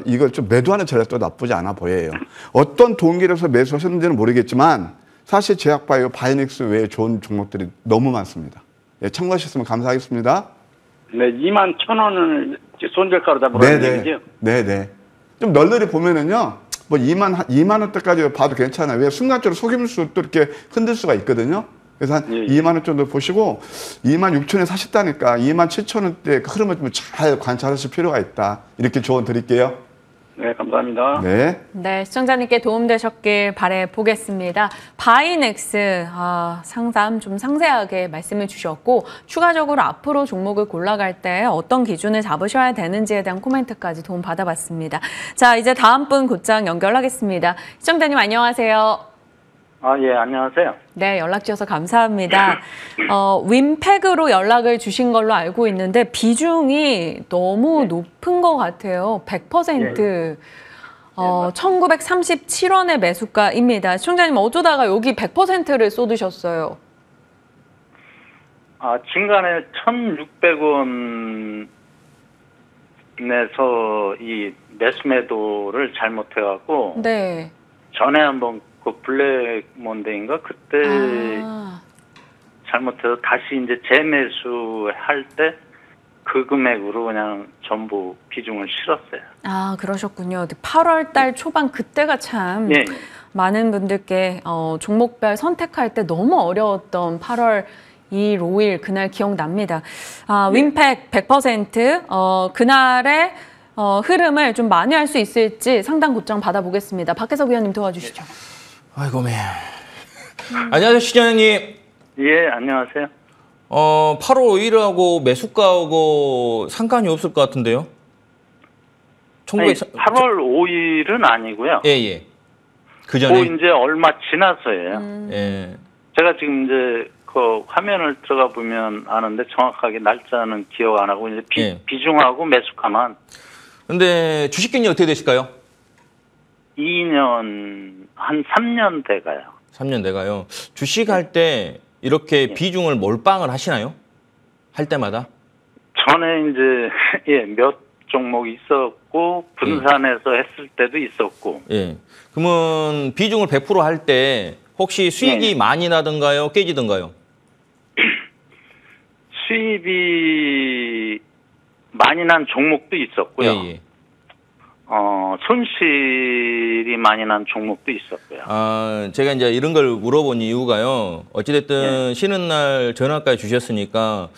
이걸 좀 매도하는 전략도 나쁘지 않아 보여요. 어떤 동기로서 매수하셨는지는 모르겠지만 사실 제약바이오, 바이닉스 외에 좋은 종목들이 너무 많습니다. 예, 참고하셨으면 감사하겠습니다. 네, 21,000원을 손절가로 잡으라는 얘기죠? 네네. 좀 널널히 보면은요, 뭐 2만 원대까지 봐도 괜찮아요. 왜 순간적으로 속임수 또 이렇게 흔들 수가 있거든요. 그래서 한 2만 원 정도 보시고 26,000원에 사셨다니까 27,000원대 그 흐름을 좀 잘 관찰하실 필요가 있다. 이렇게 조언 드릴게요. 네, 감사합니다. 네. 네, 시청자님께 도움되셨길 바라보겠습니다. 바이넥스 상담 좀 상세하게 말씀을 주셨고 추가적으로 앞으로 종목을 골라갈 때 어떤 기준을 잡으셔야 되는지에 대한 코멘트까지 도움 받아봤습니다. 자, 이제 다음 분 곧장 연결하겠습니다. 시청자님 안녕하세요. 예, 안녕하세요. 네, 연락 주셔서 감사합니다. 윈팩으로 연락을 주신 걸로 알고 있는데 비중이 너무 높은 것 같아요. 100%. 1937원의 매수가입니다. 시청자님 어쩌다가 여기 100%를 쏟으셨어요? 중간에 1,600원 내서 이 매수매도를 잘못해갖고 네. 전에 한번 그 블랙 먼데인가 그때 잘못해서 다시 이제 재매수할 때 그 금액으로 그냥 전부 비중을 실었어요. 그러셨군요. 8월 달 초반 그때가 참 많은 분들께 종목별 선택할 때 너무 어려웠던 8월 2일, 5일 그날 기억납니다. 윈팩 100% 그날의 흐름을 좀 만회할 수 있을지 상담 곧장 받아보겠습니다. 박혜석 위원님 도와주시죠. 아이고, 안녕하세요, 시장님. 예, 안녕하세요. 8월 5일하고 매수가하고 상관이 없을 것 같은데요? 8월 5일은 아니고요. 예. 그 전에. 이제 얼마 지나서예요. 예. 제가 지금 이제 그 화면을 들어가 보면 아는데 정확하게 날짜는 기억 안 하고 이제 비중하고 매수가만. 근데 주식 경력이 어떻게 되실까요? 2년, 한 3년 돼가요. 3년 돼가요. 주식할 때 이렇게 비중을 몰빵을 하시나요? 할 때마다? 전에 이제 몇 종목 있었고 분산해서 했을 때도 있었고. 예. 그러면 비중을 100% 할 때 혹시 수익이 많이 나던가요? 깨지던가요? 수입이 많이 난 종목도 있었고요. 예. 손실이 많이 난 종목도 있었고요. 제가 이제 이런 걸 물어본 이유가요. 어찌됐든 쉬는 날 전화까지 주셨으니까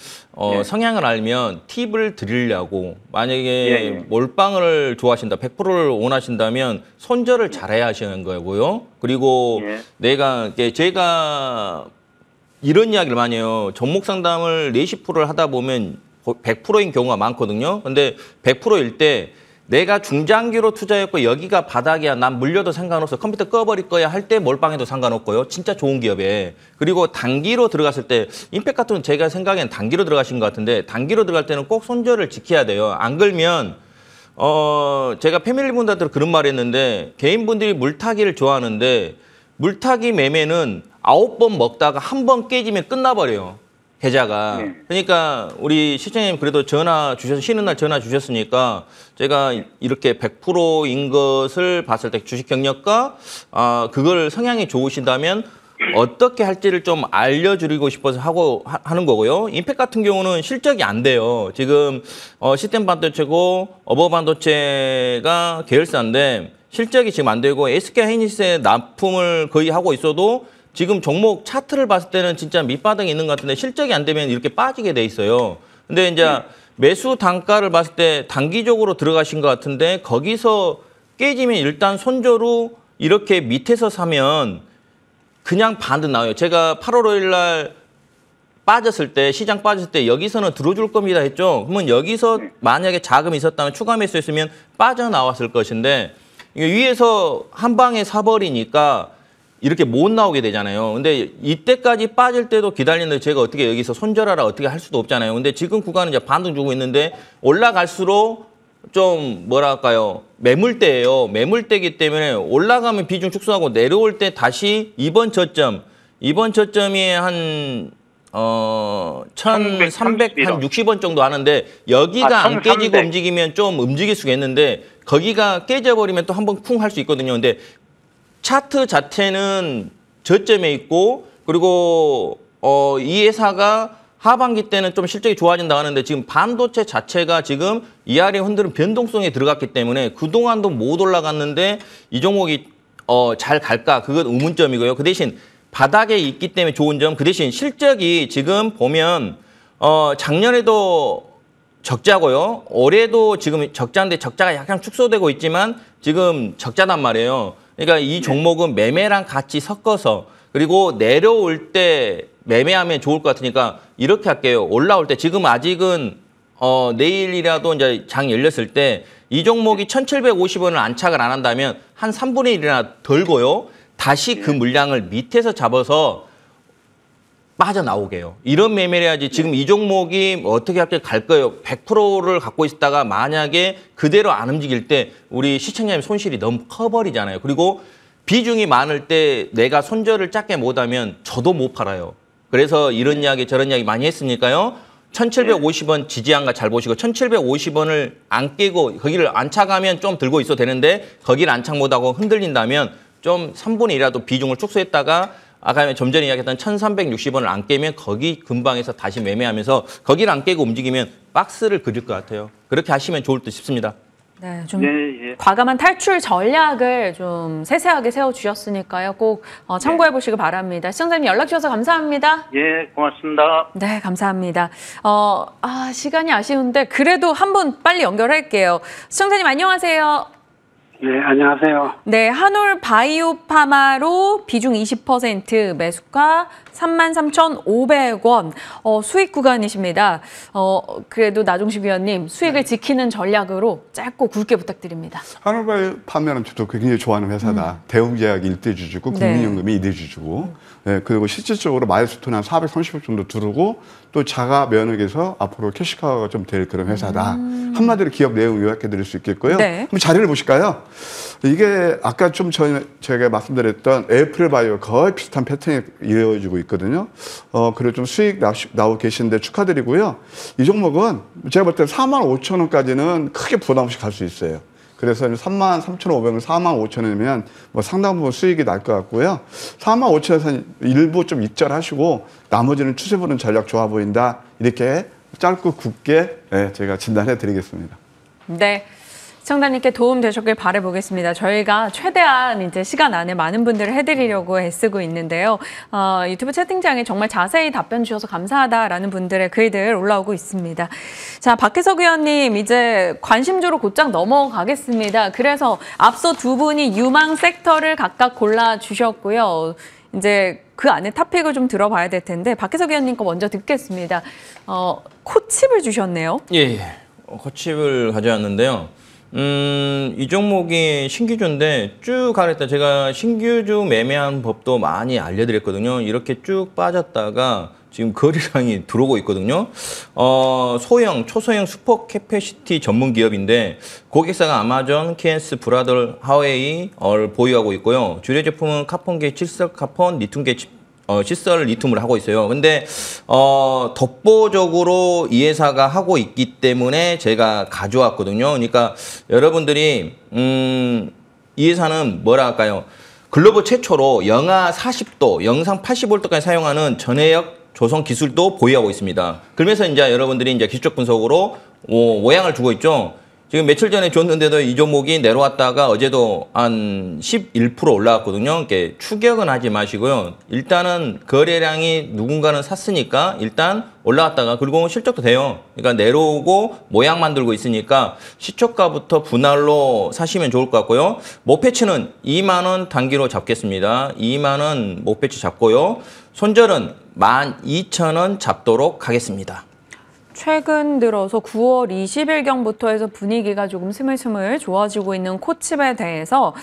성향을 알면 팁을 드리려고 만약에 몰빵을 좋아하신다, 100%를 원하신다면 손절을 잘해야 하시는 거고요. 그리고 제가 이런 이야기를 많이 해요. 종목 상담을 40%를 하다 보면 100%인 경우가 많거든요. 근데 100%일 때 내가 중장기로 투자했고 여기가 바닥이야, 난 물려도 상관없어, 컴퓨터 꺼버릴 거야 할 때 몰빵해도 상관없고요. 진짜 좋은 기업에. 그리고 단기로 들어갔을 때 임팩 같은 건 제가 생각엔 단기로 들어가신 것 같은데 단기로 들어갈 때는 꼭 손절을 지켜야 돼요. 안 그러면 제가 패밀리분들한테 그런 말 했는데 개인분들이 물타기를 좋아하는데 물타기 매매는 9번 먹다가 한 번 깨지면 끝나버려요. 계좌가. 그러니까 우리 시청자님 그래도 전화 주셔서 쉬는 날 전화 주셨으니까 제가 이렇게 100%인 것을 봤을 때 주식 경력과 그걸 성향이 좋으신다면 어떻게 할지를 좀 알려드리고 싶어서 하는 거고요. 임팩 같은 경우는 실적이 안 돼요. 지금 시스템 반도체고 어버 반도체가 계열사인데 실적이 지금 안 되고 SK 하이닉스에 납품을 거의 하고 있어도 지금 종목 차트를 봤을 때는 진짜 밑바닥에 있는 것 같은데 실적이 안 되면 이렇게 빠지게 돼 있어요. 근데 이제 매수 단가를 봤을 때 단기적으로 들어가신 것 같은데 거기서 깨지면 일단 손절로 이렇게 밑에서 사면 그냥 반듯 나와요. 제가 8월 5일 날 빠졌을 때, 시장 빠졌을 때 여기서는 들어줄 겁니다 했죠. 그러면 여기서 만약에 자금이 있었다면 추가 매수했으면 빠져나왔을 것인데 위에서 한 방에 사버리니까 이렇게 못 나오게 되잖아요. 근데 이때까지 빠질 때도 기다리는데 제가 어떻게 여기서 손절하라 어떻게 할 수도 없잖아요. 근데 지금 구간은 이제 반등 주고 있는데 올라갈수록 좀 뭐랄까요, 매물대예요. 매물대이기 때문에 올라가면 비중 축소하고 내려올 때 다시 이번 저점이 한 1,300, 한 60원 정도 하는데 여기가 안 깨지고 움직이면 좀 움직일 수가 있는데 거기가 깨져버리면 또 한번 쿵 할 수 있거든요. 근데 차트 자체는 저점에 있고 그리고 이 회사가 하반기 때는 좀 실적이 좋아진다 하는데 지금 반도체 자체가 지금 이하리 흔드는 변동성에 들어갔기 때문에 그동안도 못 올라갔는데 이 종목이 잘 갈까? 그건 의문점이고요. 그 대신 바닥에 있기 때문에 좋은 점, 그 대신 실적이 지금 보면 작년에도 적자고요. 올해도 지금 적자인데 적자가 약간 축소되고 있지만 지금 적자단 말이에요. 그러니까 이 종목은 매매랑 같이 섞어서 그리고 내려올 때 매매하면 좋을 것 같으니까 이렇게 할게요. 올라올 때 지금 아직은 내일이라도 이제 장 열렸을 때 이 종목이 1,750원을 안착을 안 한다면 한 3분의 1이나 덜고요. 다시 그 물량을 밑에서 잡아서 빠져나오게 해요. 이런 매매를 해야지 지금 이 종목이 어떻게 갈 거예요. 100%를 갖고 있다가 만약에 그대로 안 움직일 때 우리 시청자님 손실이 너무 커버리잖아요. 그리고 비중이 많을 때 내가 손절을 작게 못하면 저도 못 팔아요. 그래서 이런 이야기 저런 이야기 많이 했으니까요. 1,750원 지지한 거 잘 보시고 1,750원을 안 깨고 거기를 안착하면 좀 들고 있어도 되는데 거기를 안착 못하고 흔들린다면 좀 3분의 1이라도 비중을 축소했다가 아까 좀 전에 이야기했던 1,360원을 안 깨면 거기 근방에서 다시 매매하면서 거기를 안 깨고 움직이면 박스를 그릴 것 같아요. 그렇게 하시면 좋을 듯 싶습니다. 네, 좀 과감한 탈출 전략을 좀 세세하게 세워주셨으니까요. 꼭 참고해 보시기 바랍니다. 시청자님 연락 주셔서 감사합니다. 예, 고맙습니다. 네, 감사합니다. 시간이 아쉬운데 그래도 한 분 빨리 연결할게요. 시청자님 안녕하세요. 네, 안녕하세요. 네, 한올 바이오파마로 비중 20% 매수가 33,500원 수익 구간이십니다. 그래도 나종식 위원님 수익을 지키는 전략으로 짧고 굵게 부탁드립니다. 한올바이오파마는 저도 굉장히 좋아하는 회사다. 대웅제약이 1대주주고 국민연금이 2대주주고 네, 그리고 실질적으로 마일스톤 한 430억 정도 두르고 또 자가 면역에서 앞으로 캐시카우가 좀 될 그런 회사다. 한마디로 기업 내용 요약해 드릴 수 있겠고요. 네. 한번 자료를 보실까요? 이게 아까 좀 제가 말씀드렸던 에이프릴 바이오 거의 비슷한 패턴이 이어지고 있거든요. 그리고 좀 수익 나오고 계신데 축하드리고요. 이 종목은 제가 볼 때 45,000원까지는 크게 부담 없이 갈 수 있어요. 그래서 33,500원, 45,000원이면 뭐 상당 부분 수익이 날 것 같고요. 45,000원에서 일부 좀 익절하시고 나머지는 추세 보는 전략 좋아 보인다. 이렇게 짧고 굵게 제가 진단해 드리겠습니다. 네. 시청자님께 도움 되셨길 바라보겠습니다. 저희가 최대한 이제 시간 안에 많은 분들을 해드리려고 애쓰고 있는데요. 유튜브 채팅창에 정말 자세히 답변 주셔서 감사하다라는 분들의 글들 올라오고 있습니다. 자, 박혜석 의원님 이제 관심주로 곧장 넘어가겠습니다. 그래서 앞서 두 분이 유망 섹터를 각각 골라주셨고요. 이제 그 안에 탑픽을 좀 들어봐야 될 텐데 박혜석 의원님 거 먼저 듣겠습니다. 코칩을 주셨네요. 예, 코칩을 가져왔는데요. 이 종목이 신규주인데 쭉 가랬다. 제가 신규주 매매한 법도 많이 알려드렸거든요. 이렇게 쭉 빠졌다가 지금 거래량이 들어오고 있거든요. 소형, 초소형 슈퍼 캐패시티 전문 기업인데 고객사가 아마존, KNS, 브라더, 하웨이를 보유하고 있고요. 주력 제품은 카본계, 칠석 카본, 리튬계 시설 리튬을 하고 있어요. 근데 독보적으로 이 회사가 하고 있기 때문에 제가 가져왔거든요. 그러니까 여러분들이 이 회사는 뭐라 할까요? 글로벌 최초로 영하 40도, 영상 80V까지 사용하는 전해역 조성 기술도 보유하고 있습니다. 그러면서 이제 여러분들이 이제 기술적 분석으로 모양을 주고 있죠. 지금 며칠 전에 줬는데도 이 종목이 내려왔다가 어제도 한 11% 올라왔거든요. 이렇게 추격은 하지 마시고요. 일단은 거래량이 누군가는 샀으니까 일단 올라왔다가 그리고 실적도 돼요. 그러니까 내려오고 모양 만들고 있으니까 시초가부터 분할로 사시면 좋을 것 같고요. 목표치는 2만 원 단기로 잡겠습니다. 2만 원 목표치 잡고요. 손절은 12,000원 잡도록 하겠습니다. 최근 들어서 9월 20일경부터 해서 분위기가 조금 스물스물 좋아지고 있는 코칩에 대해서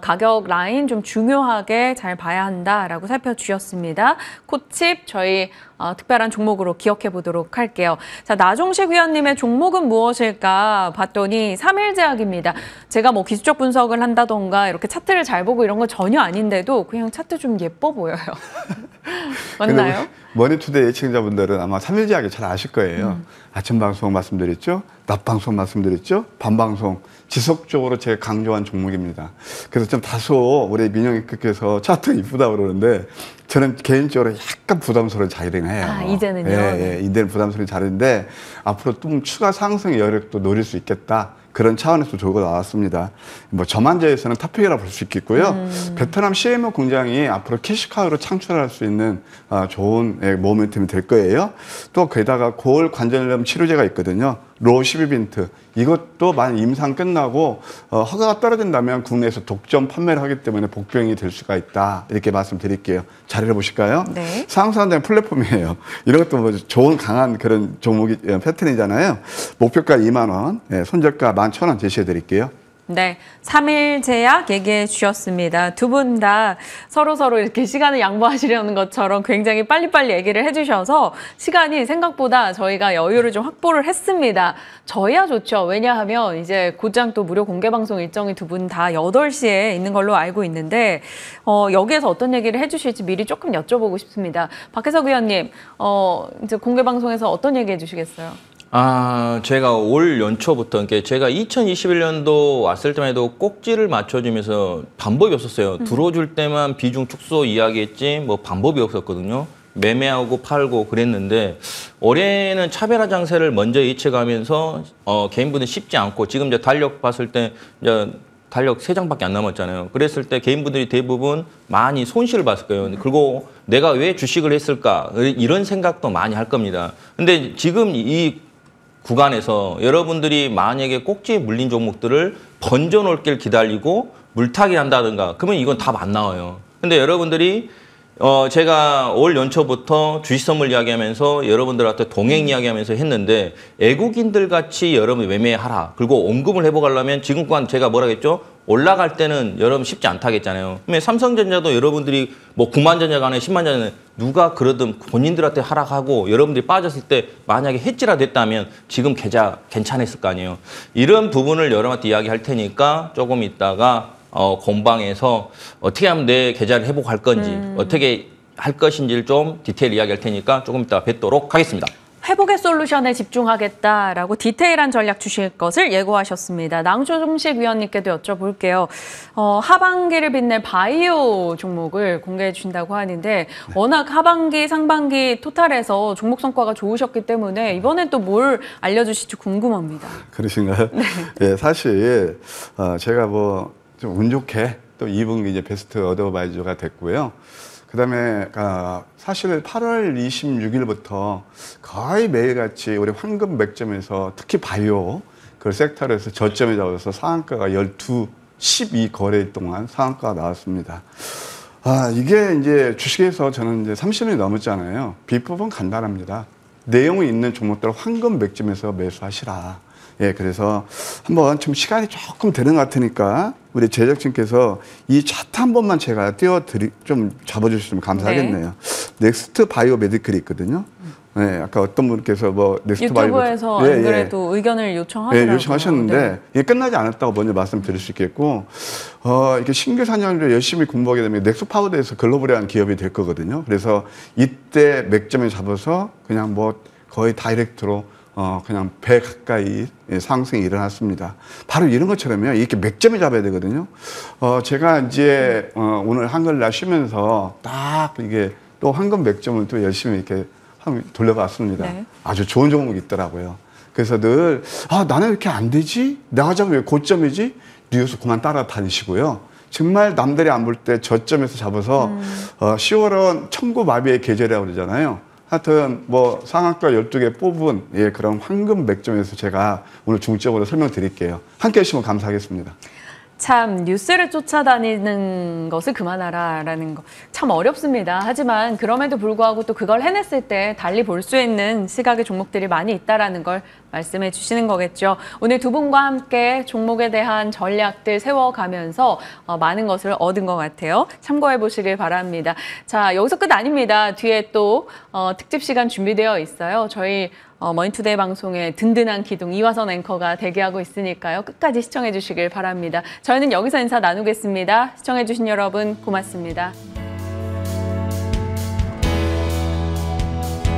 가격 라인 좀 중요하게 잘 봐야 한다라고 살펴주셨습니다. 코칩 저희 특별한 종목으로 기억해 보도록 할게요. 자, 나종식 위원님의 종목은 무엇일까 봤더니 3일제약입니다. 제가 뭐 기술적 분석을 한다던가 이렇게 차트를 잘 보고 이런 건 전혀 아닌데도 그냥 차트 좀 예뻐 보여요. 맞나요? 머니투데이 시청자분들은 아마 3일제약이 잘 아실 거예요. 아침 방송 말씀드렸죠. 낮 방송 말씀드렸죠. 밤 방송 지속적으로 제가 강조한 종목입니다. 그래서 좀 다소 우리 민영이께서 차트 이쁘다 그러는데 저는 개인적으로 약간 부담스러운 자리를 해요. 아, 이제는요? 예, 이제는 부담스러운 자리인데 앞으로 좀 추가 상승의 여력도 노릴 수 있겠다. 그런 차원에서 들고 나왔습니다. 뭐 저만저에서는 탑픽이라 볼 수 있겠고요. 베트남 CMO 공장이 앞으로 캐시카우로 창출할 수 있는 좋은 모멘텀이 될 거예요. 또 게다가 고울 관절염 치료제가 있거든요. 로시비빈트 이것도 만약 임상 끝나고 허가가 떨어진다면 국내에서 독점 판매를 하기 때문에 복병이 될 수가 있다. 이렇게 말씀드릴게요. 자료를 보실까요? 네. 상승한다는 플랫폼이에요. 이런 것도 뭐 좋은 강한 그런 종목이 패턴이잖아요. 목표가 2만 원, 손절가 11,000원 제시해 드릴게요. 네, 3일 제약 얘기해 주셨습니다. 두 분 다 서로 이렇게 시간을 양보하시려는 것처럼 굉장히 빨리빨리 얘기를 해주셔서 시간이 생각보다 저희가 여유를 좀 확보를 했습니다. 저희야 좋죠. 왜냐하면 이제 곧장 또 무료 공개방송 일정이 두 분 다 8시에 있는 걸로 알고 있는데 여기에서 어떤 얘기를 해주실지 미리 조금 여쭤보고 싶습니다. 박혜석 의원님, 이제 공개방송에서 어떤 얘기 해주시겠어요? 제가 올 연초부터, 그러니까 제가 2021년도 왔을 때만 해도 꼭지를 맞춰주면서 방법이 없었어요. 들어줄 때만 비중 축소 이야기했지, 뭐 방법이 없었거든요. 매매하고 팔고 그랬는데, 올해는 차별화 장세를 먼저 예측하면서, 개인분은 쉽지 않고, 지금 이제 달력 봤을 때, 이제 달력 3장밖에 안 남았잖아요. 그랬을 때 개인분들이 대부분 많이 손실을 봤을 거예요. 그리고 내가 왜 주식을 했을까? 이런 생각도 많이 할 겁니다. 근데 지금 이 구간에서 여러분들이 만약에 꼭지에 물린 종목들을 번져놓을 길 기다리고 물타기 한다든가 그러면 이건 답 안 나와요. 근데 여러분들이 제가 올 연초부터 주식 선물 이야기하면서 여러분들한테 동행 이야기하면서 했는데 애국인들 같이 여러분 매매하라. 그리고 원금을 회복하려면 지금 구간 제가 뭐라 했죠? 올라갈 때는 여러분 쉽지 않다겠잖아요. 그러면 삼성전자도 여러분들이 뭐 9만 전자 간에 10만 전자 누가 그러든 본인들한테 하락하고 여러분들이 빠졌을 때 만약에 해지라 됐다면 지금 계좌 괜찮았을 거 아니에요. 이런 부분을 여러분한테 이야기할 테니까 조금 있다가 공방에서 어떻게 하면 내 계좌를 회복할 건지 어떻게 할 것인지를 좀 디테일 이야기할 테니까 조금 이따 뵙도록 하겠습니다. 회복의 솔루션에 집중하겠다라고 디테일한 전략 주실 것을 예고하셨습니다. 나종식 위원님께도 여쭤볼게요. 하반기를 빛낼 바이오 종목을 공개해 주신다고 하는데 워낙 하반기, 상반기 토탈에서 종목 성과가 좋으셨기 때문에 이번엔 또 뭘 알려주실지 궁금합니다. 그러신가요? 네. 예, 사실 제가 뭐 좀 운 좋게 또 2분기 이제 베스트 어드바이저가 됐고요. 그다음에 사실 8월 26일부터 거의 매일같이 우리 황금 맥점에서 특히 바이오 그 섹터에서 저점에 잡아서 상한가가 12 거래 동안 상한가가 나왔습니다. 이게 이제 주식에서 저는 이제 30년이 넘었잖아요. 비법은 간단합니다. 내용이 있는 종목들 황금 맥점에서 매수하시라. 예, 그래서 한번 좀 시간이 조금 되는 것 같으니까 우리 제작진께서 이 차트 한 번만 제가 좀 잡아주시면 감사하겠네요. 네. 넥스트 바이오 메디컬이 있거든요. 네, 아까 어떤 분께서 뭐 넥스트 바이오 유튜브에서 안 그래도 의견을 요청하더라고요. 네, 요청하셨는데 네. 이게 끝나지 않았다고 먼저 말씀드릴 수 있겠고 이게 신규 산양을 열심히 공부하게 되면 넥스파우더에서 글로벌한 기업이 될 거거든요. 그래서 이때 맥점을 잡아서 그냥 뭐 거의 다이렉트로 그냥 100 가까이 상승이 일어났습니다. 바로 이런 것처럼요. 이렇게 맥점을 잡아야 되거든요. 제가 이제 오늘 한글날 쉬면서 딱 이게 또 황금 맥점을 또 열심히 이렇게 돌려봤습니다. 네. 아주 좋은 종목이 있더라고요. 그래서 늘 나는 이렇게 안 되지? 내가 잡으면 왜 고점이지? 뉴스 그만 따라다니시고요. 정말 남들이 안 볼 때 저점에서 잡아서 10월은 천고마비의 계절이라고 그러잖아요. 하여튼 뭐 상한가 12개 뽑은 그런 황금 맥점에서 제가 오늘 중점으로 설명드릴게요. 함께 해주시면 감사하겠습니다. 참 뉴스를 쫓아다니는 것을 그만하라라는 거 참 어렵습니다. 하지만 그럼에도 불구하고 또 그걸 해냈을 때 달리 볼 수 있는 시각의 종목들이 많이 있다라는 걸 말씀해 주시는 거겠죠. 오늘 두 분과 함께 종목에 대한 전략들 세워가면서 많은 것을 얻은 것 같아요. 참고해 보시길 바랍니다. 자, 여기서 끝 아닙니다. 뒤에 또 특집 시간 준비되어 있어요. 저희 머니투데이 방송에 든든한 기둥 이화선 앵커가 대기하고 있으니까요. 끝까지 시청해 주시길 바랍니다. 저희는 여기서 인사 나누겠습니다. 시청해 주신 여러분 고맙습니다.